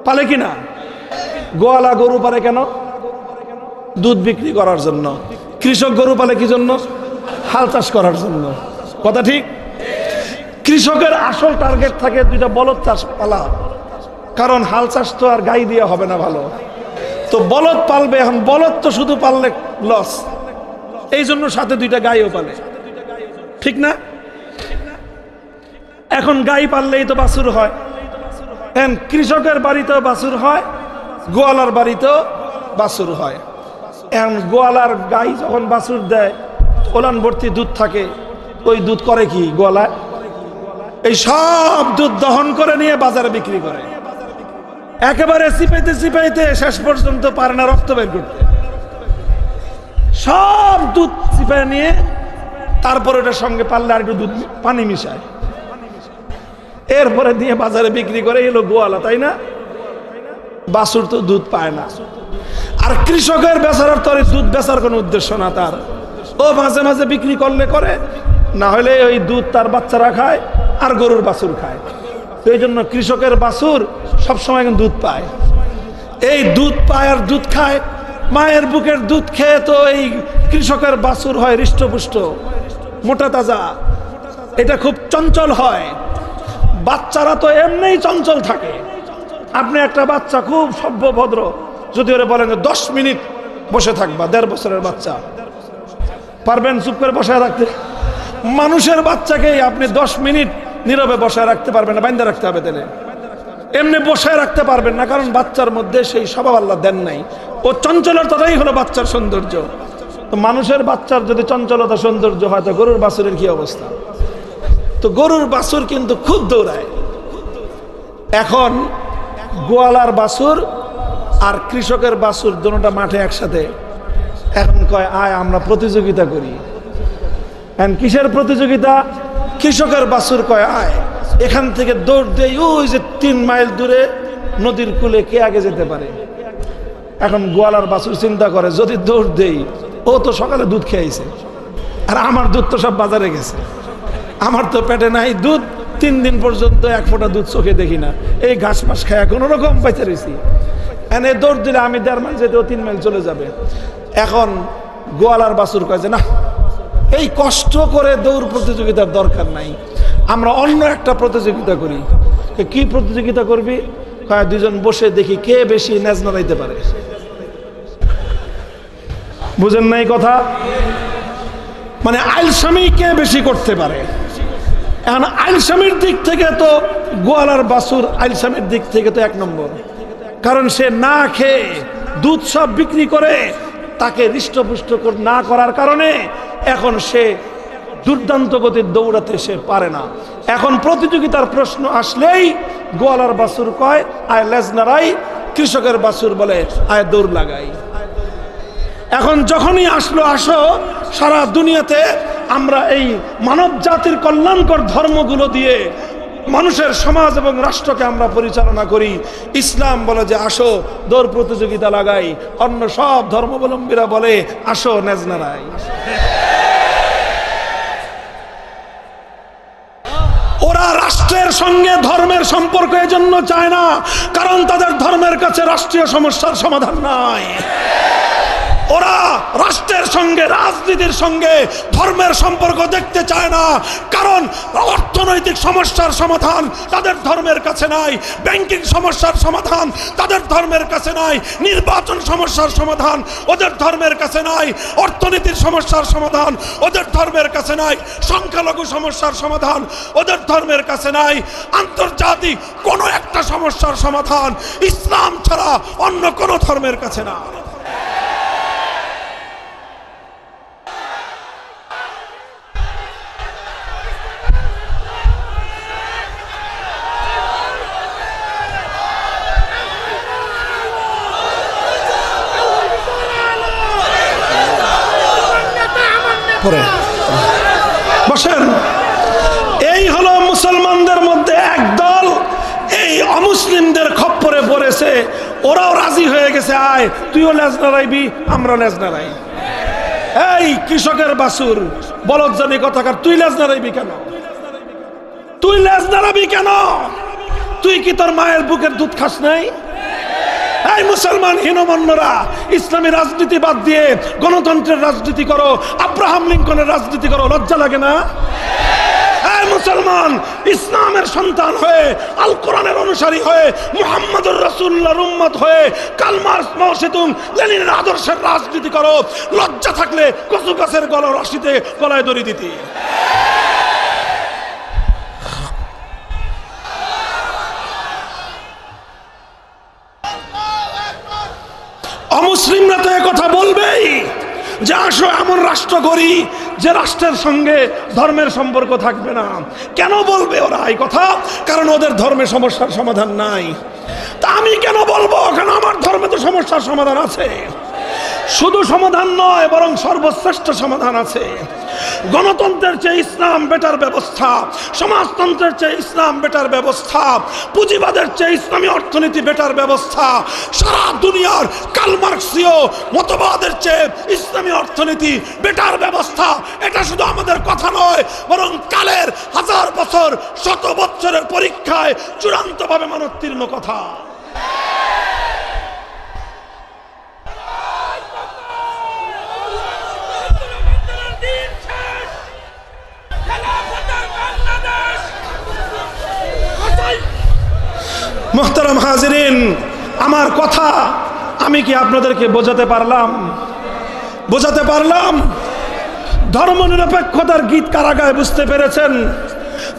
পালে কিনা? গোয়ালা গরু পালে কেন? দুধ বিক্রি করার জন্য। কৃষক গরু পালে কি জন্য? হাল চাষ করার জন্য। কথা ঠিক? কৃষকের আসল টার্গেট থাকে দুইটা বলদ চাষ পালা, কারণ হাল চাষ তো আর গাই দিয়ে হবে না ভালো, তো বলদ পালবে। এখন বলদ তো শুধু পাললে লস, এই জন্য সাথে দুইটা গাইও পালে, ঠিক না? এখন গাই পাললেই তো বাছুর হয়। এখন কৃষকের বাড়িতেও বাছুর হয়, গোয়ালার বাড়িতেও বাছুর হয়। এখন গোয়ালার গাই যখন বাছুর দেয়, ওলান ভর্তি দুধ থাকে, ওই দুধ করে কি গোয়ালা? এই সব দুধ দহন করে নিয়ে বাজারে বিক্রি করে। একেবারে চিপাইতে চিপাইতে শেষ পর্যন্ত পারে না রক্ত বের করতে, সব দুধ চিপাই নিয়ে তারপর ওটার সঙ্গে পারলে আর একটু দুধ পানি মিশায়, এরপরে দিয়ে বাজারে বিক্রি করে। এলো গোয়ালা, তাই না? বাছুর তো দুধ পায় না। আর কৃষকের বেচারার তো দুধ বেচার কোনো উদ্দেশ্য না তার, ও মাঝে মাঝে বিক্রি করলে করে, না হলে ওই দুধ তার বাচ্চারা খায় আর গরুর বাছুর খায়। তো এই জন্য কৃষকের বাছুর সবসময় দুধ পায়, এই দুধ পায় আর দুধ খায়। মায়ের বুকের দুধ খেয়ে তো এই কৃষকের বাছুর হয় হৃষ্টপুষ্ট, মোটা তাজা, এটা খুব চঞ্চল হয়। বাচ্চারা তো এমনিই চঞ্চল থাকে। আপনি একটা বাচ্চা খুব সভ্য ভদ্র, যদি ওরা বলেন 10 মিনিট বসে থাকবা, 1.5 বছরের বাচ্চা, পারবেন চুপ করে বসায় রাখতে? মানুষের বাচ্চাকেই আপনি 10 মিনিট নীরবে বসায় রাখতে পারবেন না, বাইন্ধে রাখতে হবে। তাহলে এমনি বসায় রাখতে পারবেন না, কারণ বাচ্চার মধ্যে সেই স্বভাব আল্লাহ দেন নাই। ও চঞ্চলতাটাই হলো বাচ্চার সৌন্দর্য। তো মানুষের বাচ্চার যদি চঞ্চলতা সৌন্দর্য হয়, তো গরুর বাছুরের কি অবস্থা? তো গরুর বাছুর কিন্তু খুব দৌড়ায়। এখন গোয়ালার বাছুর আর কৃষকের বাছুর দুটোটা মাঠে একসাথে। এখন কয় আয় আমরা প্রতিযোগিতা করি। কিসের প্রতিযোগিতা? কৃষকের বাছুর কয় আয় এখান থেকে দৌড় দেই, ওই যে 3 মাইল দূরে নদীর কূলে কে আগে যেতে পারে। এখন গোয়ালার বাছুর চিন্তা করে, যদি দৌড় দেই, ও তো সকালে দুধ খেয়েছে, আর আমার দুধ তো সব বাজারে গেছে, আমার তো পেটে নাই দুধ। 3 দিন পর্যন্ত 1 ফোঁটা দুধ চোখে দেখি না, এই ঘাস মাস খায় কোনো রকম পাইতে রয়েছি। এনে দৌড় দিলে আমি 1.5 মাইল যেতে, ও 3 মাইল চলে যাবে। এখন গোয়ালার বাছুর কয় যে না, এই কষ্ট করে দৌড় প্রতিযোগিতার দরকার নাই, আমরা অন্য একটা প্রতিযোগিতা করি। কি প্রতিযোগিতা করবি? কয় দুজন বসে দেখি কে বেশি নেজ নাড়াইতে পারে। বুঝেন নাই কথা? মানে আইলসামি কে বেশি করতে পারে। এখন আইলসামির দিক থেকে তো গোয়ালার বাছুর আইলসামির দিক থেকে তো 1 নম্বর, কারণ সে না খেয়ে দুধ সব বিক্রি করে, তাকে হৃষ্টপুষ্ট না করার কারণে এখন সে দুর্দান্ত গতির দৌড়াতে সে পারে না। এখন প্রতিযোগিতার প্রশ্ন আসলেই গোয়ালার বাছুর কয় আয় লেজ নাড়াই, কৃষকের বাছুর বলে আয় দৌড় লাগাই। এখন যখনই আসলো আসো, সারা দুনিয়াতে আমরা এই মানব জাতির কল্যাণকর ধর্মগুলো দিয়ে মানুষের সমাজ এবং রাষ্ট্রকে আমরা পরিচালনা করি। ইসলাম বলে যে আসো দৌড় প্রতিযোগিতা লাগাই, অন্য সব ধর্মাবলম্বীরা বলে আসো নেজ নাড়াই। ওরা রাষ্ট্রের সঙ্গে ধর্মের সম্পর্ক এজন্য চায় না, কারণ তাদের ধর্মের কাছে রাষ্ট্রীয় সমস্যার সমাধান নাই। ওরা রাষ্ট্রের সঙ্গে রাজনীতির সঙ্গে ধর্মের সম্পর্ক দেখতে চায় না, কারণ অর্থনৈতিক সমস্যার সমাধান তাদের ধর্মের কাছে নাই, ব্যাংকিং সমস্যার সমাধান তাদের ধর্মের কাছে নাই, নির্বাচন সমস্যার সমাধান ওদের ধর্মের কাছে নাই, অর্থনীতির সমস্যার সমাধান ওদের ধর্মের কাছে নাই, সংখ্যালঘু সমস্যার সমাধান ওদের ধর্মের কাছে নাই, আন্তর্জাতিক কোনো একটা সমস্যার সমাধান ইসলাম ছাড়া অন্য কোনো ধর্মের কাছে না। বসেন, এই হলো মুসলমানদের মধ্যে একদল এই অমুসলিমদের খপ্পরে পড়েছে, ওরাও রাজি হয়ে গেছে আয় তুইও লেজ নাড়াইবি আমরা লেজ নাড়াই। এই কৃষকের বাছুর বলদজানি কথাকার, তুই লেজ নাড়াইবি কেন? তুই লেজ নাড়াবি কেন? তুই কি তোর মায়ের বুকের দুধ খাস নাই? এই মুসলমান হীনমন্যরা, ইসলামী রাজনীতি বাদ দিয়ে গণতন্ত্রের রাজনীতি করো, আব্রাহাম লিঙ্কনের রাজনীতি করো, লজ্জা লাগে না? এই মুসলমান ইসলামের সন্তান হয়ে, আল কোরআনের অনুসারী হয়ে, মুহাম্মদুর রাসূলুল্লাহর উম্মত হয়ে, কার্ল মার্কস, মাও সেতুং, লেনিনের আদর্শের রাজনীতি করো। লজ্জা থাকলে কচু গাছের গলার রশিতে গলায় দড়ি দিতি। অমুসলিমরা তো কথা বলবেই যে আসো এমন রাষ্ট্র করি যে রাষ্ট্রের সঙ্গে ধর্মের সম্পর্ক থাকবে না। কেন বলবে ওরা এই কথা? কারণ ওদের ধর্মে সমস্যার সমাধান নাই। তা আমি কেন বলবো? কারণ আমার ধর্মে তো সমস্যার সমাধান আছে। শুধু সমাধান নয়, বরং সর্বশ্রেষ্ঠ সমাধান আছে। গণতন্ত্রের চেয়ে ইসলাম বেটার ব্যবস্থা, সমাজতন্ত্রের চেয়ে ইসলাম বেটার ব্যবস্থা, পুঁজিবাদের চেয়ে ইসলামী অর্থনীতি বেটার ব্যবস্থা, সারা দুনিয়ার কার্ল মার্ক্সীয় মতবাদের চেয়ে ইসলামী অর্থনীতি বেটার ব্যবস্থা। এটা শুধু আমাদের কথা নয়, বরং কালের হাজার বছর শত বছরের পরীক্ষায় চূড়ান্তভাবে মানোত্তীর্ণ কথা। মুহতারাম হাজিরিন, আমার কথা আমি কি আপনাদেরকে বোঝাতে পারলাম? ধর্মনিরপেক্ষতার গীত কারা গায় বুঝতে পেরেছেন?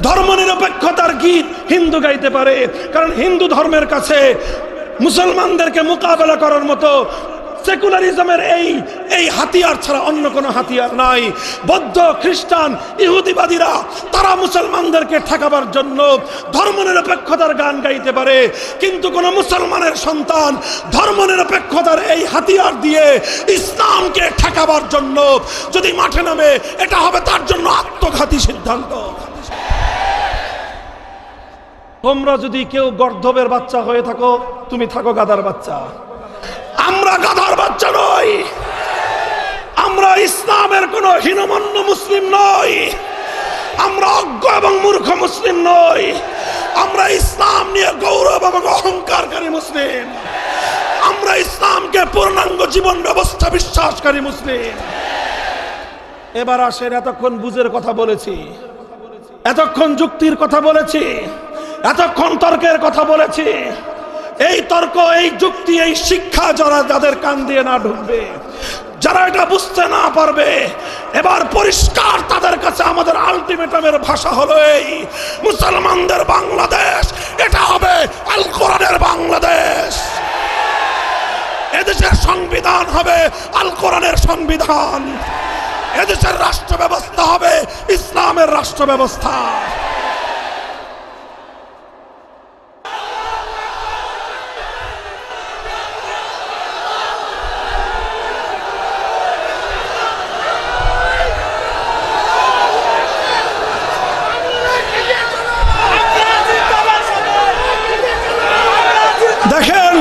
ধর্মনিরপেক্ষতার গীত হিন্দু গাইতে পারে, কারণ হিন্দু ধর্মের কাছে মুসলমানদেরকে মোকাবেলা করার মতো সেকুলারিজমের এই হাতিয়ার ছাড়া অন্য কোনো হাতিয়ার নাই। বৌদ্ধ, খ্রিস্টান, ইহুদিবাদীরা তারা মুসলমানদেরকে ঠেকাবার জন্য ধর্মনিরপেক্ষতার গান গাইতে পারে, কিন্তু কোন মুসলমানের সন্তান ধর্মনিরপেক্ষতার এই হাতিয়ার দিয়ে ইসলামকে ঠেকাবার জন্য যদি মাঠে নামে, এটা হবে তার জন্য আত্মঘাতী সিদ্ধান্ত। তোমরা যদি কেউ গর্দভের বাচ্চা হয়ে থাকো, তুমি থাকো গাধার বাচ্চা। আমরা গাধার বাচ্চা নই, আমরা ইসলামের কোন হীনমন্য মুসলিম নই, আমরা অজ্ঞ এবং মূর্খ মুসলিম নই, আমরা ইসলাম নিয়ে গৌরব এবং অহংকারকারী মুসলিম, আমরা ইসলামকে পূর্ণাঙ্গ জীবন ব্যবস্থা বিশ্বাসকারী মুসলিম। এবার আসেন, এতক্ষণ বুঝের কথা বলেছি, এতক্ষণ যুক্তির কথা বলেছি, এতক্ষণ তর্কের কথা বলেছি। এই তর্ক, এই যুক্তি, এই শিক্ষা যাদের কান দিয়ে না ঢুকবে, যারা এটা বুঝতে না পারবে, এবার পরিষ্কার তাদের কাছে আমাদের আলটিমেটামের ভাষা হলো এই: মুসলমানদের বাংলাদেশ এটা হবে আল কোরআনের বাংলাদেশ। এদেশের সংবিধান হবে আল কোরআনের সংবিধান, এদেশের রাষ্ট্র ব্যবস্থা হবে ইসলামের রাষ্ট্র ব্যবস্থা। দেখেন,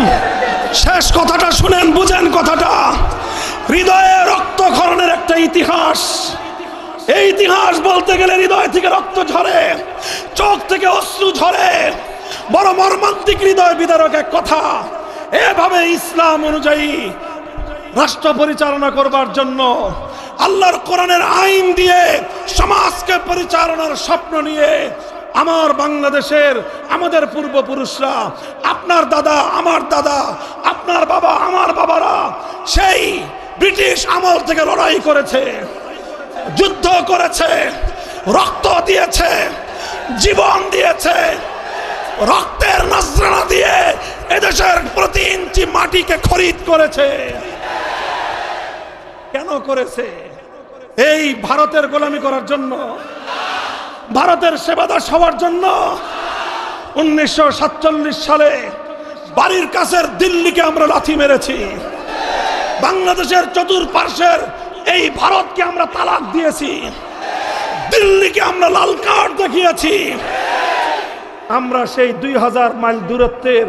শেষ কথাটা শুনেন, বুঝেন কথাটা। হৃদয়ে রক্তক্ষরণের একটা ইতিহাস। এই ইতিহাস বলতে গেলে হৃদয় থেকে রক্ত ঝরে, চোখ থেকে অশ্রু ঝরে। বড় মর্মান্তিক, হৃদয় বিদারক এক কথা। এভাবে ইসলাম অনুযায়ী রাষ্ট্র পরিচালনা করবার জন্য, আল্লাহর কোরআনের আইন দিয়ে সমাজকে পরিচালনার স্বপ্ন নিয়ে আমার বাংলাদেশের, আমাদের পূর্বপুরুষরা, আপনার দাদা, আমার দাদা, আপনার বাবা, আমার বাবারা সেই ব্রিটিশ আমল থেকে লড়াই করেছে, যুদ্ধ করেছে, রক্ত দিয়েছে, জীবন দিয়েছে। রক্তের নজরানা দিয়ে এদেশের প্রতি ইঞ্চি মাটিকে খরিদ করেছে। কেন করেছে? এই ভারতের গোলামি করার জন্য, ভারতের সেবাদাস হওয়ার জন্য। 1947 সালে বাড়ির কাছের দিল্লিকে আমরা লাথি মেরেছি, বাংলাদেশের চতুর্পার্শ্বের এই ভারতকে আমরা তালাক দিয়েছি, দিল্লিকে আমরা লাল কার্ড দেখিয়েছি। আমরা সেই 2000 মাইল দূরত্বের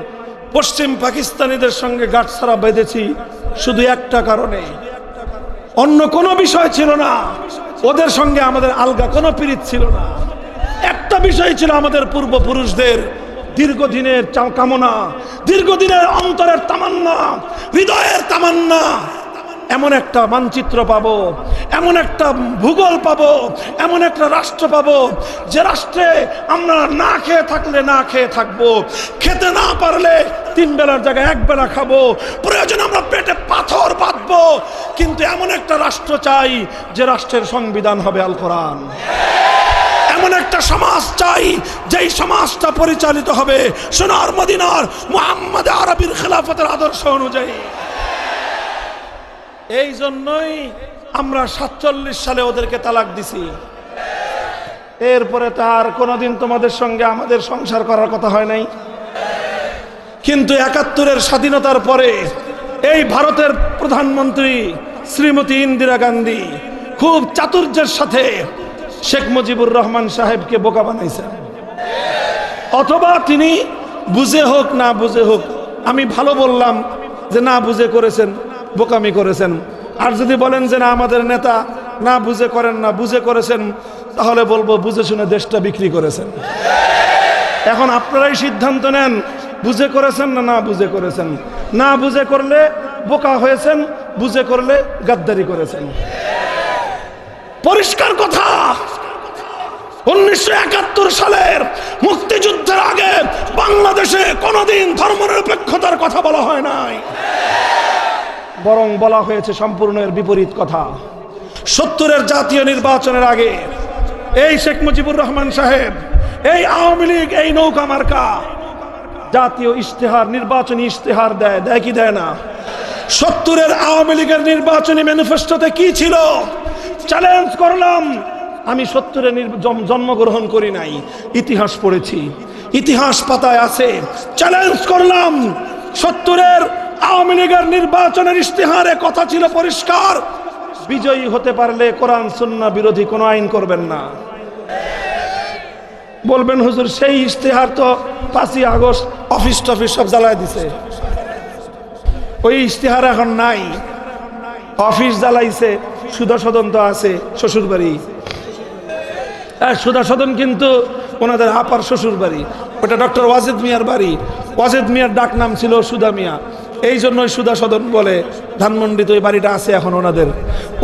পশ্চিম পাকিস্তানিদের সঙ্গে গাঁটছড়া বেঁধেছি শুধু একটা কারণে, অন্য কোনো বিষয় ছিল না। ওদের সঙ্গে আমাদের আলগা কোনো পীড়িত ছিল না। একটা বিষয় ছিল আমাদের পূর্বপুরুষদের দীর্ঘদিনের কামনা, দীর্ঘদিনের অন্তরের তামান্না, হৃদয়ের তামান্না। এমন একটা মানচিত্র পাবো, এমন একটা ভূগোল পাবো, এমন একটা রাষ্ট্র পাবো যে রাষ্ট্রে আমরা না খেয়ে থাকলে না খেয়ে থাকবো, খেতে না পারলে 3 বেলার জায়গায় 1 বেলা খাবো, প্রয়োজন আমরা পেটে পাথর বাঁধবো। কিন্তু এমন একটা রাষ্ট্র চাই যে রাষ্ট্রের সংবিধান হবে আল কোরআন। এমন একটা সমাজ চাই যেই সমাজটা পরিচালিত হবে সোনার মদিনার মুহাম্মদ আরবির খেলাফতের আদর্শ অনুযায়ী। এই জন্যই আমরা 47 সালে ওদেরকে তালাক দিছি। এরপরে তার কোনোদিন তোমাদের সঙ্গে আমাদের সংসার করার কথা হয় নাই। কিন্তু 71-এর স্বাধীনতার পরে এই ভারতের প্রধানমন্ত্রী শ্রীমতী ইন্দিরা গান্ধী খুব চাতুর্যের সাথে শেখ মুজিবুর রহমান সাহেবকে বোকা বানাইছেন, অথবা তিনি বুঝে হোক না বুঝে হোক, আমি ভালো বললাম যে না বুঝে করেছেন, বোকামি করেছেন। আর যদি বলেন যে না আমাদের নেতা না বুঝে করেন না বুঝে করেছেন, তাহলে বলবো বুঝে শুনে দেশটা বিক্রি করেছেন। এখন আপনারাই সিদ্ধান্ত নেন, বুঝে করেছেন না না বুঝে করেছেন। না বুঝে করলে বোকা হয়েছেন, বুঝে করলে গাদ্দারি করেছেন। পরিষ্কার কথা, 1971 সালের মুক্তিযুদ্ধের আগে বাংলাদেশে কোনোদিন ধর্মনিরপেক্ষতার কথা বলা হয় নাই, বরং বলা হয়েছে সম্পূর্ণ এর বিপরীত কথা। 70-এর জাতীয় নির্বাচনের আগে এই শেখ মুজিবুর রহমান সাহেব, এই আওয়ামী লীগ, এই নৌকা মার্কা জাতীয় ইশতেহার, নির্বাচনী ইশতেহার দেয় কি দেয় না? 70-এর আওয়ামী লীগের নির্বাচনী ম্যানিফেস্টোতে কি ছিল? চ্যালেঞ্জ করলাম, আমি 70-এ জন্মগ্রহণ করি নাই, ইতিহাস পড়েছি, ইতিহাস পাতায় আছে। চ্যালেঞ্জ করলাম, 70-এর আওয়ামী লীগের নির্বাচনের ইশতেহারে কথা ছিল পরিষ্কার, বিজয়ী হতে পারলে কোরআন সুন্নাহ বিরোধী কোনো আইন করবেন না। বলবেন হুজুর সেই ইশতেহার তো 5ই আগস্ট অফিস টফিস সব জ্বালায় দিছে, ওই ইশতেহার এখন নাই। অফিস জ্বালাইছে, সুধা সদন তো আছে শ্বশুর বাড়ি, সুধা সদন কিন্তু ওনাদের আপার শ্বশুর বাড়ি, ওটা ডক্টর ওয়াজেদ মিয়ার বাড়ি। ওয়াজেদ মিয়ার ডাক নাম ছিল সুধা মিয়া, এই জন্যই সুধা সদন বলে। ধানমন্ডিতে ওই বাড়িটা আছে এখন ওনাদের,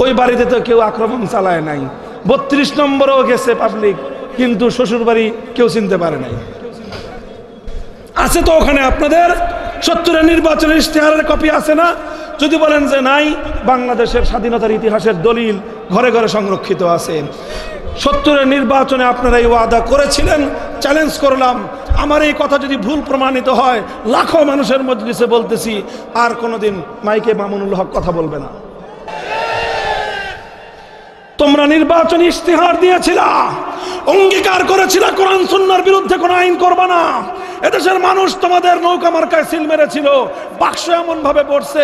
ওই বাড়িতে তো কেউ আক্রমণ চালায় নাই। 32 নম্বরেও গেছে পাবলিক, কিন্তু শ্বশুর বাড়ি কেউ চিনতে পারে নাই। আছে তো ওখানে আপনাদের 70-এর নির্বাচনের ইশতেহারের কপি আছে না? যদি বলেন যে নাই, বাংলাদেশের স্বাধীনতার ইতিহাসের দলিল ঘরে ঘরে সংরক্ষিত আছে। 70-এর নির্বাচনে আপনারা এই ওয়াদা করেছিলেন, চ্যালেঞ্জ করলাম। আমার এই কথা যদি ভুল প্রমাণিত হয়, লাখো মানুষের মজলিসে বলতেছি, আর কোনোদিন মাইকে মামুনুল হক কথা বলবে না। তোমরা নির্বাচনী ইশতেহার দিয়েছিলা, অঙ্গীকার করেছিলা কোরআন সুন্নাহর বিরুদ্ধে কোনো আইন করবে না। এদেশের মানুষ তোমাদের নৌকা মার্কায় সিল মেরেছিল, বাক্স এমন ভাবে পড়ছে,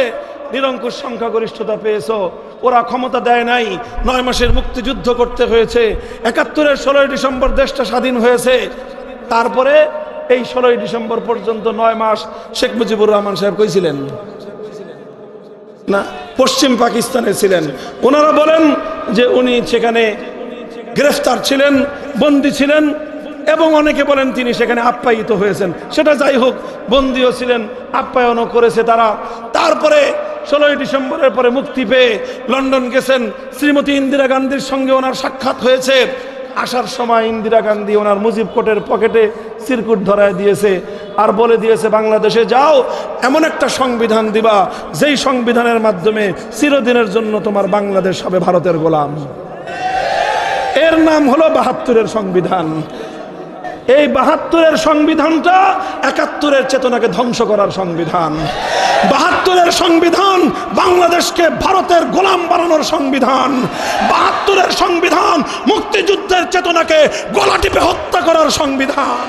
নিরঙ্কুশ সংখ্যাগরিষ্ঠতা পেয়েছো। ওরা ক্ষমতা দেয় নাই, 9 মাসের মুক্তিযুদ্ধ করতে হয়েছে। 71-এর 16ই ডিসেম্বর দেশটা স্বাধীন হয়েছে। তারপরে এই 16ই ডিসেম্বর পর্যন্ত 9 মাস শেখ মুজিবুর রহমান সাহেব কই ছিলেন? না, পশ্চিম পাকিস্তানে ছিলেন। ওনারা বলেন যে উনি সেখানে গ্রেফতার ছিলেন, বন্দী ছিলেন, এবং অনেকে বলেন তিনি সেখানে আপ্যায়িত হয়েছেন। সেটা যাই হোক, বন্দীও ছিলেন, আপ্যায়নও করেছে তারা। তারপরে 16ই ডিসেম্বরের পরে মুক্তি পেয়ে লন্ডন গেছেন, শ্রীমতী ইন্দিরা গান্ধীর সঙ্গে ওনার সাক্ষাৎ হয়েছে। আসার সময় ইন্দিরা গান্ধী ওনার মুজিব কোটের পকেটে সিরকুট ধরায় দিয়েছে, আর বলে দিয়েছে বাংলাদেশে যাও, এমন একটা সংবিধান দিবা যেই সংবিধানের মাধ্যমে চিরদিনের জন্য তোমার বাংলাদেশ হবে ভারতের গোলাম। এর নাম হলো 72-এর সংবিধান। এই 72-এর সংবিধানটা 71-এর চেতনাকে ধ্বংস করার সংবিধান। 72-এর সংবিধান বাংলাদেশকে ভারতের গোলাম বানানোর সংবিধান। 72-এর সংবিধান মুক্তিযুদ্ধের চেতনাকে গলা টিপে হত্যা করার সংবিধান।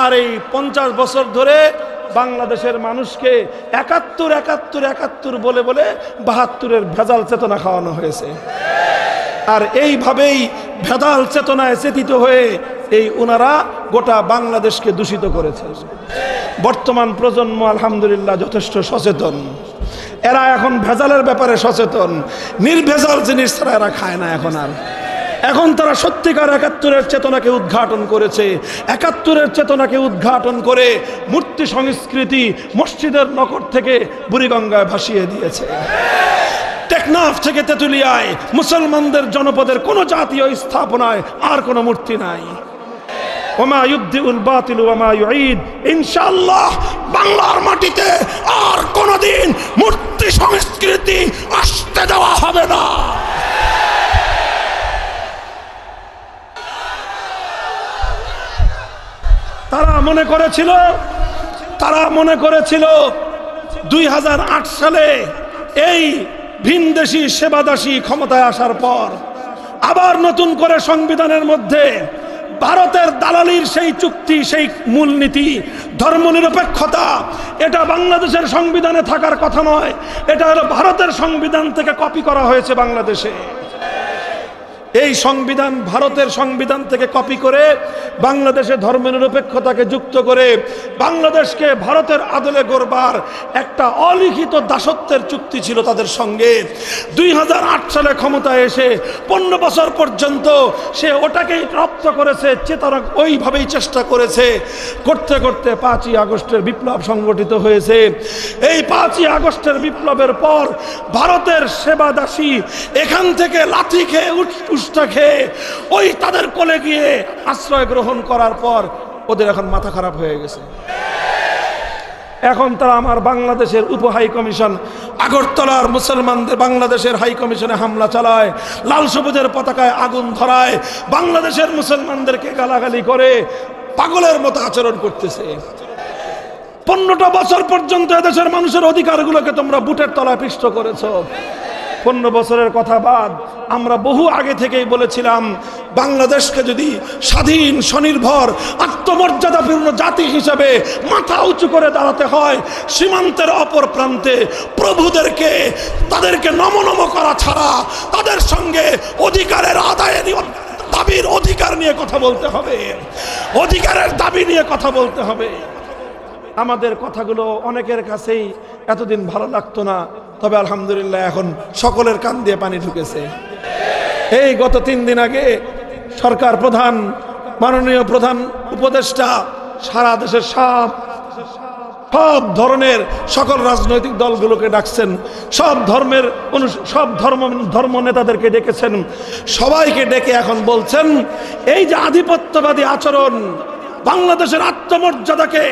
আর এই 50 বছর ধরে বাংলাদেশের মানুষকে 71 71 71 বলে বলে 72-এর ভেজাল চেতনা খাওয়ানো হয়েছে। আর এইভাবেই ভেদাল চেতনায় চেতিত হয়ে এই ওনারা গোটা বাংলাদেশকে দূষিত করেছে। বর্তমান প্রজন্ম আলহামদুলিল্লাহ যথেষ্ট সচেতন, এরা এখন ভেজালের ব্যাপারে সচেতন। নির্ভেজাল জিনিস তারা এরা খায় না এখন তারা সত্যিকার 71-এর চেতনাকে উদ্ঘাটন করেছে। 71-এর চেতনাকে উদ্ঘাটন করে মূর্তি সংস্কৃতি মসজিদের নকর থেকে বুড়িগঙ্গায় ভাসিয়ে দিয়েছে। টেকনাফ থেকে তেতুলিয়ায় মুসলমানদের জনপদের কোন জাতীয় স্থাপনায় আর কোন মূর্তি নাই। ওমা ইউবদিউল বাতিল ওয়া মা ইউঈদ। ইনশাআল্লাহ বাংলার মাটিতে আর কোনদিন মূর্তি সংস্কৃতি আসতে দেওয়া হবে না। তারা মনে করেছিল 2008 সালে এই ভিনদেশী সেবাদাসী ক্ষমতায় আসার পর আবার নতুন করে সংবিধানের মধ্যে ভারতের দালালির সেই চুক্তি, সেই মূলনীতি, ধর্মনিরপেক্ষতা, এটা বাংলাদেশের সংবিধানে থাকার কথা নয়। এটা হলো ভারতের সংবিধান থেকে কপি করা হয়েছে বাংলাদেশে। এই সংবিধান ভারতের সংবিধান থেকে কপি করে বাংলাদেশে ধর্মনিরপেক্ষতাকে যুক্ত করে বাংলাদেশকে ভারতের আদলে গড়বার একটা অলিখিত দাসত্বের চুক্তি ছিল তাদের সঙ্গে। 2008 সালে ক্ষমতায় এসে 15 বছর পর্যন্ত সে ওটাকেই রপ্ত করেছে, চেতনা ওইভাবেই চেষ্টা করেছে। করতে করতে 5ই আগস্টের বিপ্লব সংগঠিত হয়েছে। এই 5ই আগস্টের বিপ্লবের পর ভারতের সেবাদাসী এখান থেকে লাথি খেয়ে উষ্টা খেয়ে ওই তাদের কোলে গিয়ে আশ্রয় গ্রহণ করার পর ওদের এখন মাথা খারাপ হয়ে গেছে। এখন তারা আমার বাংলাদেশের উপ হাই কমিশন আগরতলার মুসলমানদের বাংলাদেশের হাই কমিশনে হামলা চালায়, লাল সবুজের পতাকায় আগুন ধরায়, বাংলাদেশের মুসলমানদেরকে গালাগালি করে পাগলের মতো আচরণ করতেছে। 15টা বছর পর্যন্ত এদেশের মানুষের অধিকারগুলোকে তোমরা বুটের তলায় পিষ্ট করেছো। 15 বছরের কথা বাদ, আমরা বহু আগে থেকেই বলেছিলাম বাংলাদেশকে যদি স্বাধীন, স্বনির্ভর, আত্মমর্যাদাপূর্ণ জাতি হিসেবে মাথা উঁচু করে দাঁড়াতে হয়, সীমান্তের অপর প্রান্তে প্রভুদেরকে তাদেরকে নমনম করা ছাড়া তাদের সঙ্গে অধিকারের আদায় দাবির অধিকার নিয়ে কথা বলতে হবে, অধিকারের দাবি নিয়ে কথা বলতে হবে। আমাদের কথাগুলো অনেকের কাছেই এতদিন ভালো লাগতো না, তবে আলহামদুলিল্লাহ এখন সকলের কান দিয়ে পানি ঢুকেছে। এই গত 3 দিন আগে সরকার প্রধান, মাননীয় প্রধান উপদেষ্টা সারা দেশের সব ধরনের সকল রাজনৈতিক দলগুলোকে ডাকছেন, সব ধর্ম নেতাদেরকে ডেকেছেন, সবাইকে ডেকে এখন বলছেন এই যে আধিপত্যবাদী আচরণ, বাংলাদেশের আত্মমর্যাদাকে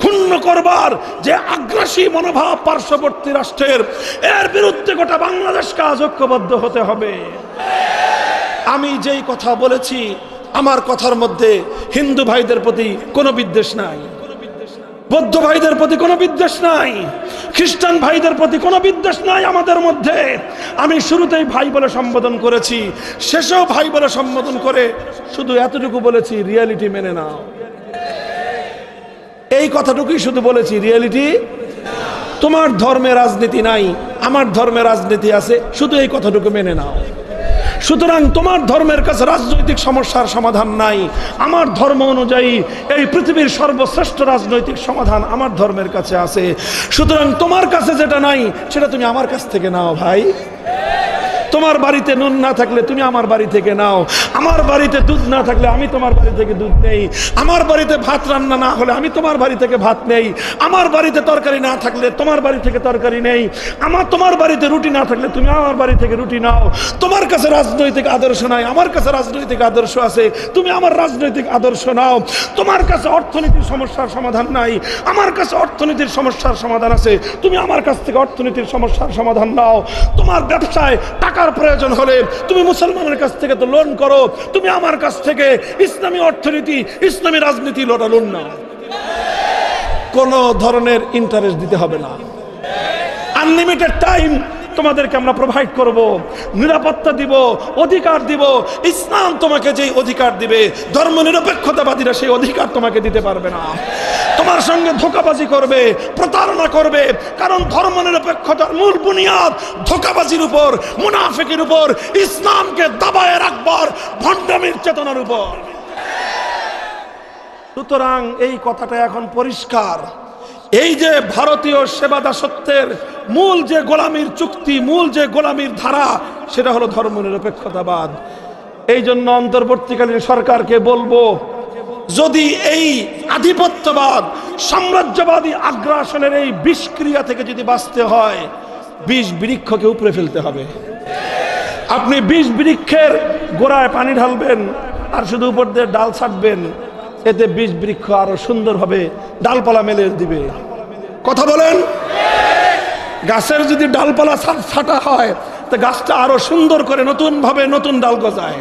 ক্ষুণ্ণ করবার যে আগ্রাসী মনোভাব পার্শ্ববর্তী রাষ্ট্রের, এর বিরুদ্ধে গোটা বাংলাদেশকে আজ ঐক্যবদ্ধ হতে হবে। আমি যেই কথা বলেছি, আমার কথার মধ্যে হিন্দু ভাইদের প্রতি কোনো বিদ্বেষ নাই, বৌদ্ধ ভাইদের প্রতি কোনো বিদ্বেষ নাই, খ্রিস্টান ভাইদের প্রতি কোনো বিদ্বেষ নাই আমাদের মধ্যে। আমি শুরুতেই ভাই বলে সম্বোধন করেছি, শেষেও ভাই বলে সম্বোধন করে শুধু এতটুকু বলেছি, রিয়ালিটি মেনে নাও। এই কথাটুকুই শুধু বলেছি, রিয়ালিটি। তোমার ধর্মে রাজনীতি নাই, আমার ধর্মে রাজনীতি আছে, শুধু এই কথাটুকু মেনে নাও। সুতরাং তোমার ধর্মের কাছে রাজনৈতিক সমস্যার সমাধান নাই, আমার ধর্ম অনুযায়ী এই পৃথিবীর সর্বশ্রেষ্ঠ রাজনৈতিক সমাধান আমার ধর্মের কাছে আছে। সুতরাং তোমার কাছে যেটা নাই সেটা তুমি আমার কাছ থেকে নাও ভাই। তোমার বাড়িতে নুন না থাকলে তুমি আমার বাড়ি থেকে নাও, আমার বাড়িতে দুধ না থাকলে আমি তোমার বাড়ি থেকে দুধ নেই, আমার বাড়িতে ভাত রান্না না হলে আমি তোমার বাড়ি থেকে ভাত নেই, আমার বাড়িতে তরকারি না থাকলে তোমার বাড়ি থেকে তরকারি নেই, তোমার বাড়িতে রুটি না থাকলে তুমি আমার বাড়ি থেকে রুটি নাও। তোমার কাছে রাজনৈতিক আদর্শ নাই, আমার কাছে রাজনৈতিক আদর্শ আছে, তুমি আমার রাজনৈতিক আদর্শ নাও। তোমার কাছে অর্থনীতির সমস্যার সমাধান নাই, আমার কাছে অর্থনীতির সমস্যার সমাধান আছে, তুমি আমার কাছ থেকে অর্থনীতির সমস্যার সমাধান নাও। তোমার ব্যবসায় টাকার প্রয়োজন হলে তুমি মুসলমানের কাছ থেকে তো লোন করো, তুমি আমার কাছ থেকে ইসলামী অর্থনীতি, ইসলামী রাজনীতি লোন নাও। কোন ধরনের ইন্টারেস্ট দিতে হবে না, আনলিমিটেড টাইম তোমাদেরকে আমরা প্রোভাইড করব, নিরাপত্তা দিব, অধিকার দিব। ইসলাম তোমাকে যেই অধিকার দিবে, ধর্ম নিরপেক্ষতাবাদীরা সেই অধিকার তোমাকে দিতে পারবে না। তোমার সঙ্গে ধোঁকাবাজি করবে, প্রতারণা করবে, কারণ ধর্ম নিরপেক্ষতার মূল বুনিয়াদ ধোঁকাবাজির উপর, মুনাফিকের উপর, ইসলামকে দাবায় রাখবার ভণ্ডামির চেতনার উপর। সুতরাং এই কথাটা এখন পরিষ্কার, এই যে ভারতীয় সেবা দাসত্বের মূল যে গোলামীর চুক্তি, মূল যে গোলামীর ধারা, সেটা হলো ধর্মনিরপেক্ষতাবাদ। এই জন্য অন্তর্বর্তীকালীন সরকারকে বলবো, যদি এই আধিপত্যবাদ, সাম্রাজ্যবাদী আগ্রাসনের এই বিষক্রিয়া থেকে যদি বাঁচতে হয়, বিষ বৃক্ষকে উপরে ফেলতে হবে। আপনি বিষ বৃক্ষের গোড়ায় পানি ঢালবেন আর শুধু উপর দিয়ে ডাল ছাড়বেন, এতে বিষ বৃক্ষ আরো সুন্দরভাবে ডালপালা মেলে দিবে। কথা বলেন? গাছের যদি ডালপালা ছাটা হয়, তো গাছটা আরো সুন্দর করে নতুন ভাবে নতুন ডাল গজায়।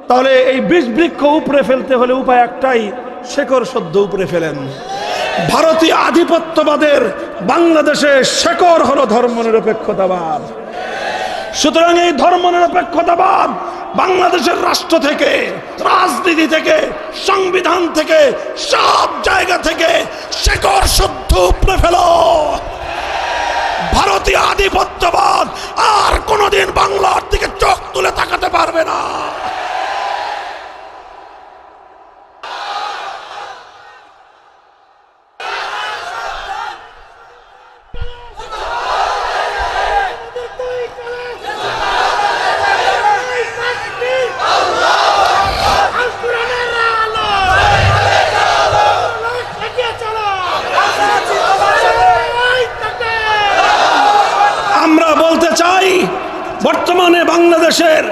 তাহলে এই বিষ বৃক্ষ উপরে ফেলতে হলে উপায় একটাই, শেকড় সদ্য উপরে ফেলেন। ভারতীয় আধিপত্যবাদের বাংলাদেশে শেকড় হলো ধর্মনিরপেক্ষতাবাদ। সুতরাং এই ধর্মনিরপেক্ষতাবাদ বাংলাদেশের রাষ্ট্র থেকে, রাজনীতি থেকে, সংবিধান থেকে, সব জায়গা থেকে শেকড় শুদ্ধ উপড়ে ফেলো। ভারতীয় আধিপত্যবাদ আর কোনোদিন বাংলার দিকে চোখ তুলে তাকাতে পারবে না। বর্তমানে বাংলাদেশের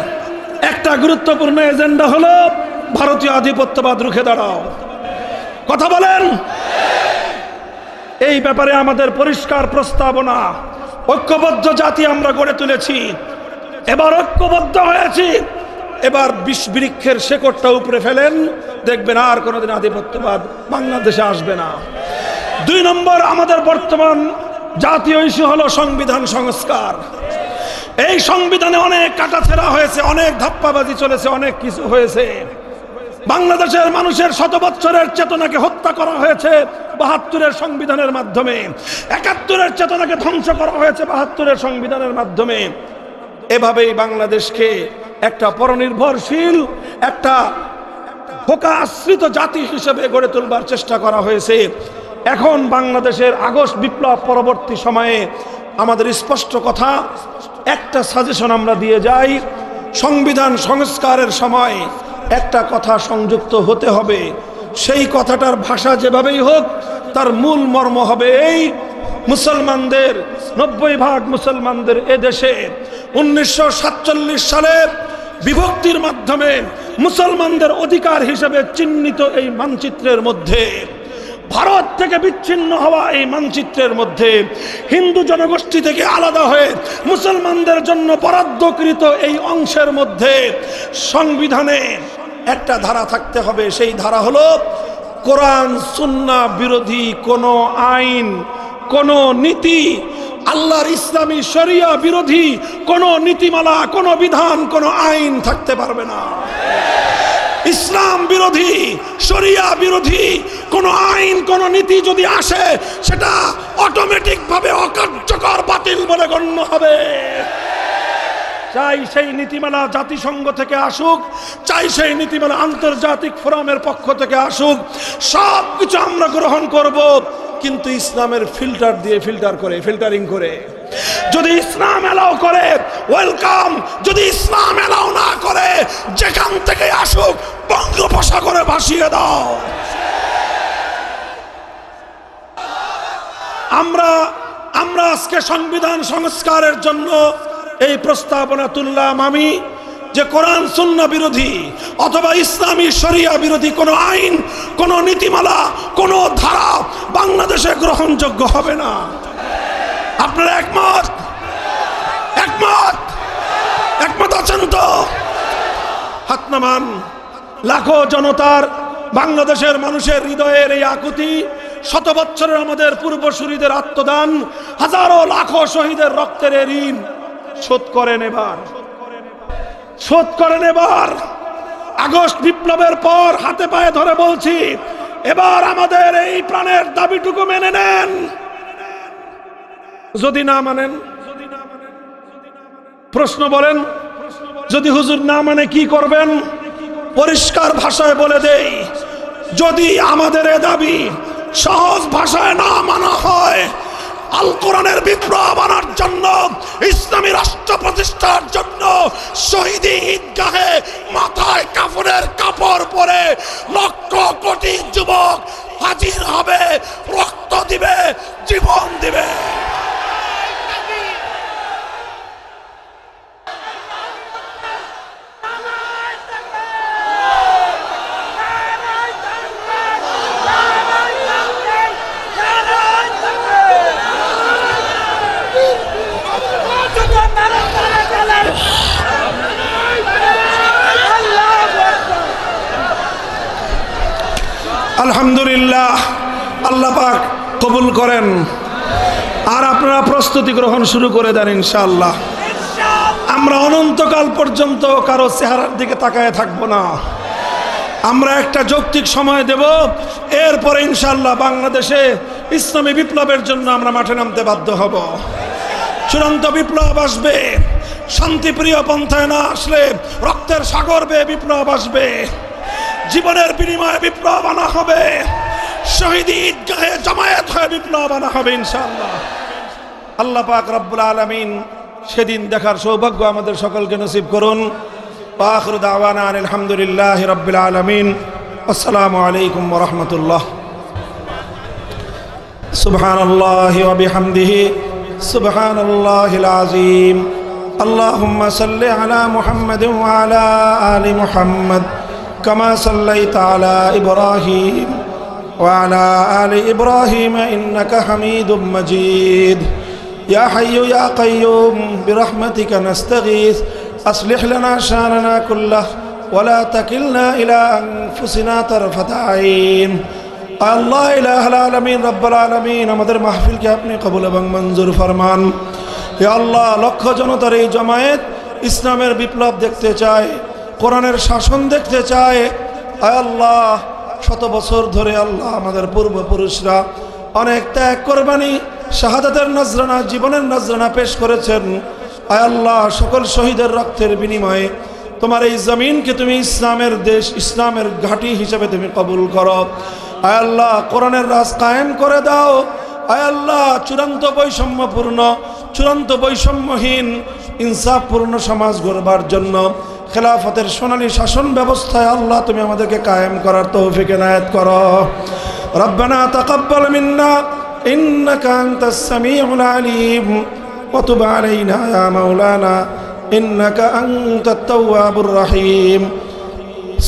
একটা গুরুত্বপূর্ণ এজেন্ডা হলো ভারতীয় আধিপত্যবাদ রুখে দাঁড়াও। কথা বলেন। এই ব্যাপারে আমাদের পরিষ্কার প্রস্তাবনা, ঐক্যবদ্ধ জাতি আমরা গড়ে তুলেছি। এবার ঐক্যবদ্ধ হয়েছি, এবার বিষ বৃক্ষের শেকড়টা উপরে ফেলেন, দেখবেন আর কোনোদিন আধিপত্যবাদ বাংলাদেশে আসবে না। 2 নম্বর, আমাদের বর্তমান জাতীয় ইস্যু হলো সংবিধান সংস্কার। এই সংবিধানে অনেক কাটাছেঁড়া হয়েছে, অনেক ধাপ্পাবাজি চলেছে, অনেক কিছু হয়েছে। বাংলাদেশের মানুষের শত বছরের চেতনাকে হত্যা করা হয়েছে ৭২-এর সংবিধানের মাধ্যমে, ৭১-এর চেতনাকে ধ্বংস করা হয়েছে ৭২-এর সংবিধানের মাধ্যমে। এভাবেই বাংলাদেশকে একটা পরনির্ভরশীল, একটা ফোকা আশ্রিত জাতি হিসেবে গড়ে তুলবার চেষ্টা করা হয়েছে। এখন বাংলাদেশের আগস্ট বিপ্লব পরবর্তী সময়ে আমাদের স্পষ্ট কথা, একটা সাজেশন আমরা দিয়ে যাই, সংবিধান সংস্কারের সময় একটা কথা সংযুক্ত হতে হবে। সেই কথাটার ভাষা যেভাবেই হোক, তার মূল মর্ম হবে এই: মুসলমানদের 90% মুসলমানদের এদেশে 1947 সালে বিভক্তির মাধ্যমে মুসলমানদের অধিকার হিসেবে চিহ্নিত এই মানচিত্রের মধ্যে, ভারত থেকে বিচ্ছিন্ন হওয়া এই মানচিত্রের মধ্যে, হিন্দু জনগোষ্ঠী থেকে আলাদা হয়ে মুসলমানদের জন্য বরাদ্দকৃত এই অংশের মধ্যে সংবিধানে একটা ধারা থাকতে হবে। সেই ধারা হলো কোরআন সুন্নাহ বিরোধী কোনো আইন, কোনো নীতি, আল্লাহর ইসলামী শরিয়া বিরোধী কোনো নীতিমালা, কোনো বিধান, কোনো আইন থাকতে পারবে না। ইসলাম বিরোধী, শরিয়া বিরোধী কোনো আইন, কোনো নীতি যদি আসে, সেটা অটোমেটিক ভাবে অকার্যকর, বাতিল বলে গণ্য হবে। চাই সেই নীতিমালা জাতিসংঘ থেকে আসুক, চাই সেই নীতিমালা আন্তর্জাতিক ফোরামের পক্ষ থেকে আসুক, সব কিছু আমরা গ্রহণ করব, কিন্তু ইসলামের ফিল্টার দিয়ে, ফিল্টারিং করে। যদি ইসলাম এলাও করে ওয়েলকাম, যদি ইসলাম এলাও না করে যেখান থেকে আসুক বঙ্গোপসাগরে ভাসিয়ে দাও। আমরা আজকে সংবিধান সংস্কারের জন্য এই প্রস্তাবনা তুললাম আমি, যে কোরআন সুন্নাহ বিরোধী অথবা ইসলামী শরিয়া বিরোধী কোনো আইন, কোনো নীতিমালা, কোনো ধারা বাংলাদেশে গ্রহণযোগ্য হবে না। আপনারা একমত? একমত আছেন তো? হাত নামান। লাখো জনতার, বাংলাদেশের মানুষের হৃদয়ের এই আকুতি, শত বছরের আমাদের পূর্বসূরীদের আত্মদান, হাজারো লাখো শহীদের রক্তের ঋণ শোধ করেন এবার। আগস্ট বিপ্লবের পর হাতে পায়ে ধরে বলছি, এবার আমাদের এই প্রাণের দাবিটুকু মেনে নেন। যদি না মানেন, প্রশ্ন বলেন, যদি হুজুর না মানে কি করবেন? পরিষ্কার ভাষায় বলে দেই, যদি আমাদের এ দাবি সহজ ভাষায় না মানা হয়, আল কোরআনের বিপ্লব আনার জন্য, ইসলামী রাষ্ট্র প্রতিষ্ঠার জন্য শহীদি ঈদগাহে মাথায় কাফনের কাপড় পরে লক্ষ কোটি যুবক হাজির হবে, রক্ত দিবে, জীবন দিবে। আলহামদুলিল্লাহ, আল্লাহ পাক কবুল করেন। আর আপনারা প্রস্তুতি গ্রহণ শুরু করে দেন ইনশাআল্লাহ। আমরা অনন্তকাল পর্যন্ত কারো চেহারার দিকে তাকায় থাকবো না। আমরা একটা যৌক্তিক সময় দেব, এরপরে ইনশাআল্লাহ বাংলাদেশে ইসলামী বিপ্লবের জন্য আমরা মাঠে নামতে বাধ্য হব। চূড়ান্ত বিপ্লব আসবে, শান্তিপ্রিয় পন্থায় না আসলে রক্তের সাগর বেয়ে বিপ্লব আসবে, জীবনের বিনিময়ে বিপ্লব আনা হবে, শহীদ ঈদগাহে জামায়াত হয়ে বিপ্লব আনা হবে ইনশাআল্লাহ। আল্লাহ পাক রব্বুল আলামিন সেদিন দেখার সৌভাগ্য আমাদের সকলকে নসিব করুন। আখিরু দাওয়ানা আলহামদুলিল্লাহি রাব্বিল আলামিন। আসসালামু আলাইকুম ওয়া রাহমাতুল্লাহ। সুবহানাল্লাহি ওয়া বিহামদিহি সুবহানাল্লাহিল আযীম। আল্লাহুম্মা সাল্লি আলা মুহাম্মাদিন ওয়া আলা আলি মুহাম্মাদ কামা সাল্লাইতা আলা ইব্রাহিম ওয়া আলা আলি ইব্রাহিম ইন্নাকা হামিদুম মাজিদ। ইয়া হাইয়্যু ইয়া কাইয়্যুম বিরহমাতিকা নাস্তাগীথ أصلح لنا شأننا كله ولا تكلنا إلى أنفسنا طرفة عين। আল্লাহ ইলাহুল আলামিন রব্বুল আলামিন আমাদের মাহফিলকে আপনি কবুল এবং মঞ্জুর ফরমান। হে আল্লাহ, লক্ষ জনতার এই জমায়েত ইসলামের বিপ্লব দেখতে চায়, কোরআনের শাসন দেখতে চায়। আয় আল্লাহ, শত বছর ধরে আল্লাহ আমাদের পূর্বপুরুষরা অনেক ত্যাগ কোরবানি শাহাদাতের নজরানা, জীবনের নজরানা পেশ করেছেন। আয় আল্লাহ, সকল শহীদের রক্তের বিনিময়ে তোমার এই জমিনকে তুমি ইসলামের দেশ, ইসলামের ঘাঁটি হিসেবে তুমি কবুল করো। আয় আল্লাহ, কোরআনের রাজ কায়েম করে দাও। আয় আল্লাহ, চূড়ান্ত বৈষম্যপূর্ণ, চূড়ান্ত বৈষম্যহীন, ইনসাফপূর্ণ সমাজ গড়বার জন্য খেলাফতের সোনালী শাসন ব্যবস্থায় আল্লাহ তুমি আমাদেরকে কায়েম করার তৌফিক এনায়েত করো। রব্বানা তাকাব্বাল মিন্না ইন্নাকা আনতাস সামিউল আলিম وتب علينا يا مولانا إنك أنت التواب الرحيم.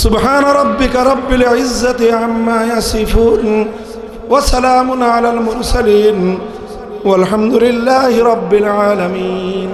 سبحان ربك رب العزة عما يصفون وسلام على المرسلين والحمد لله رب العالمين.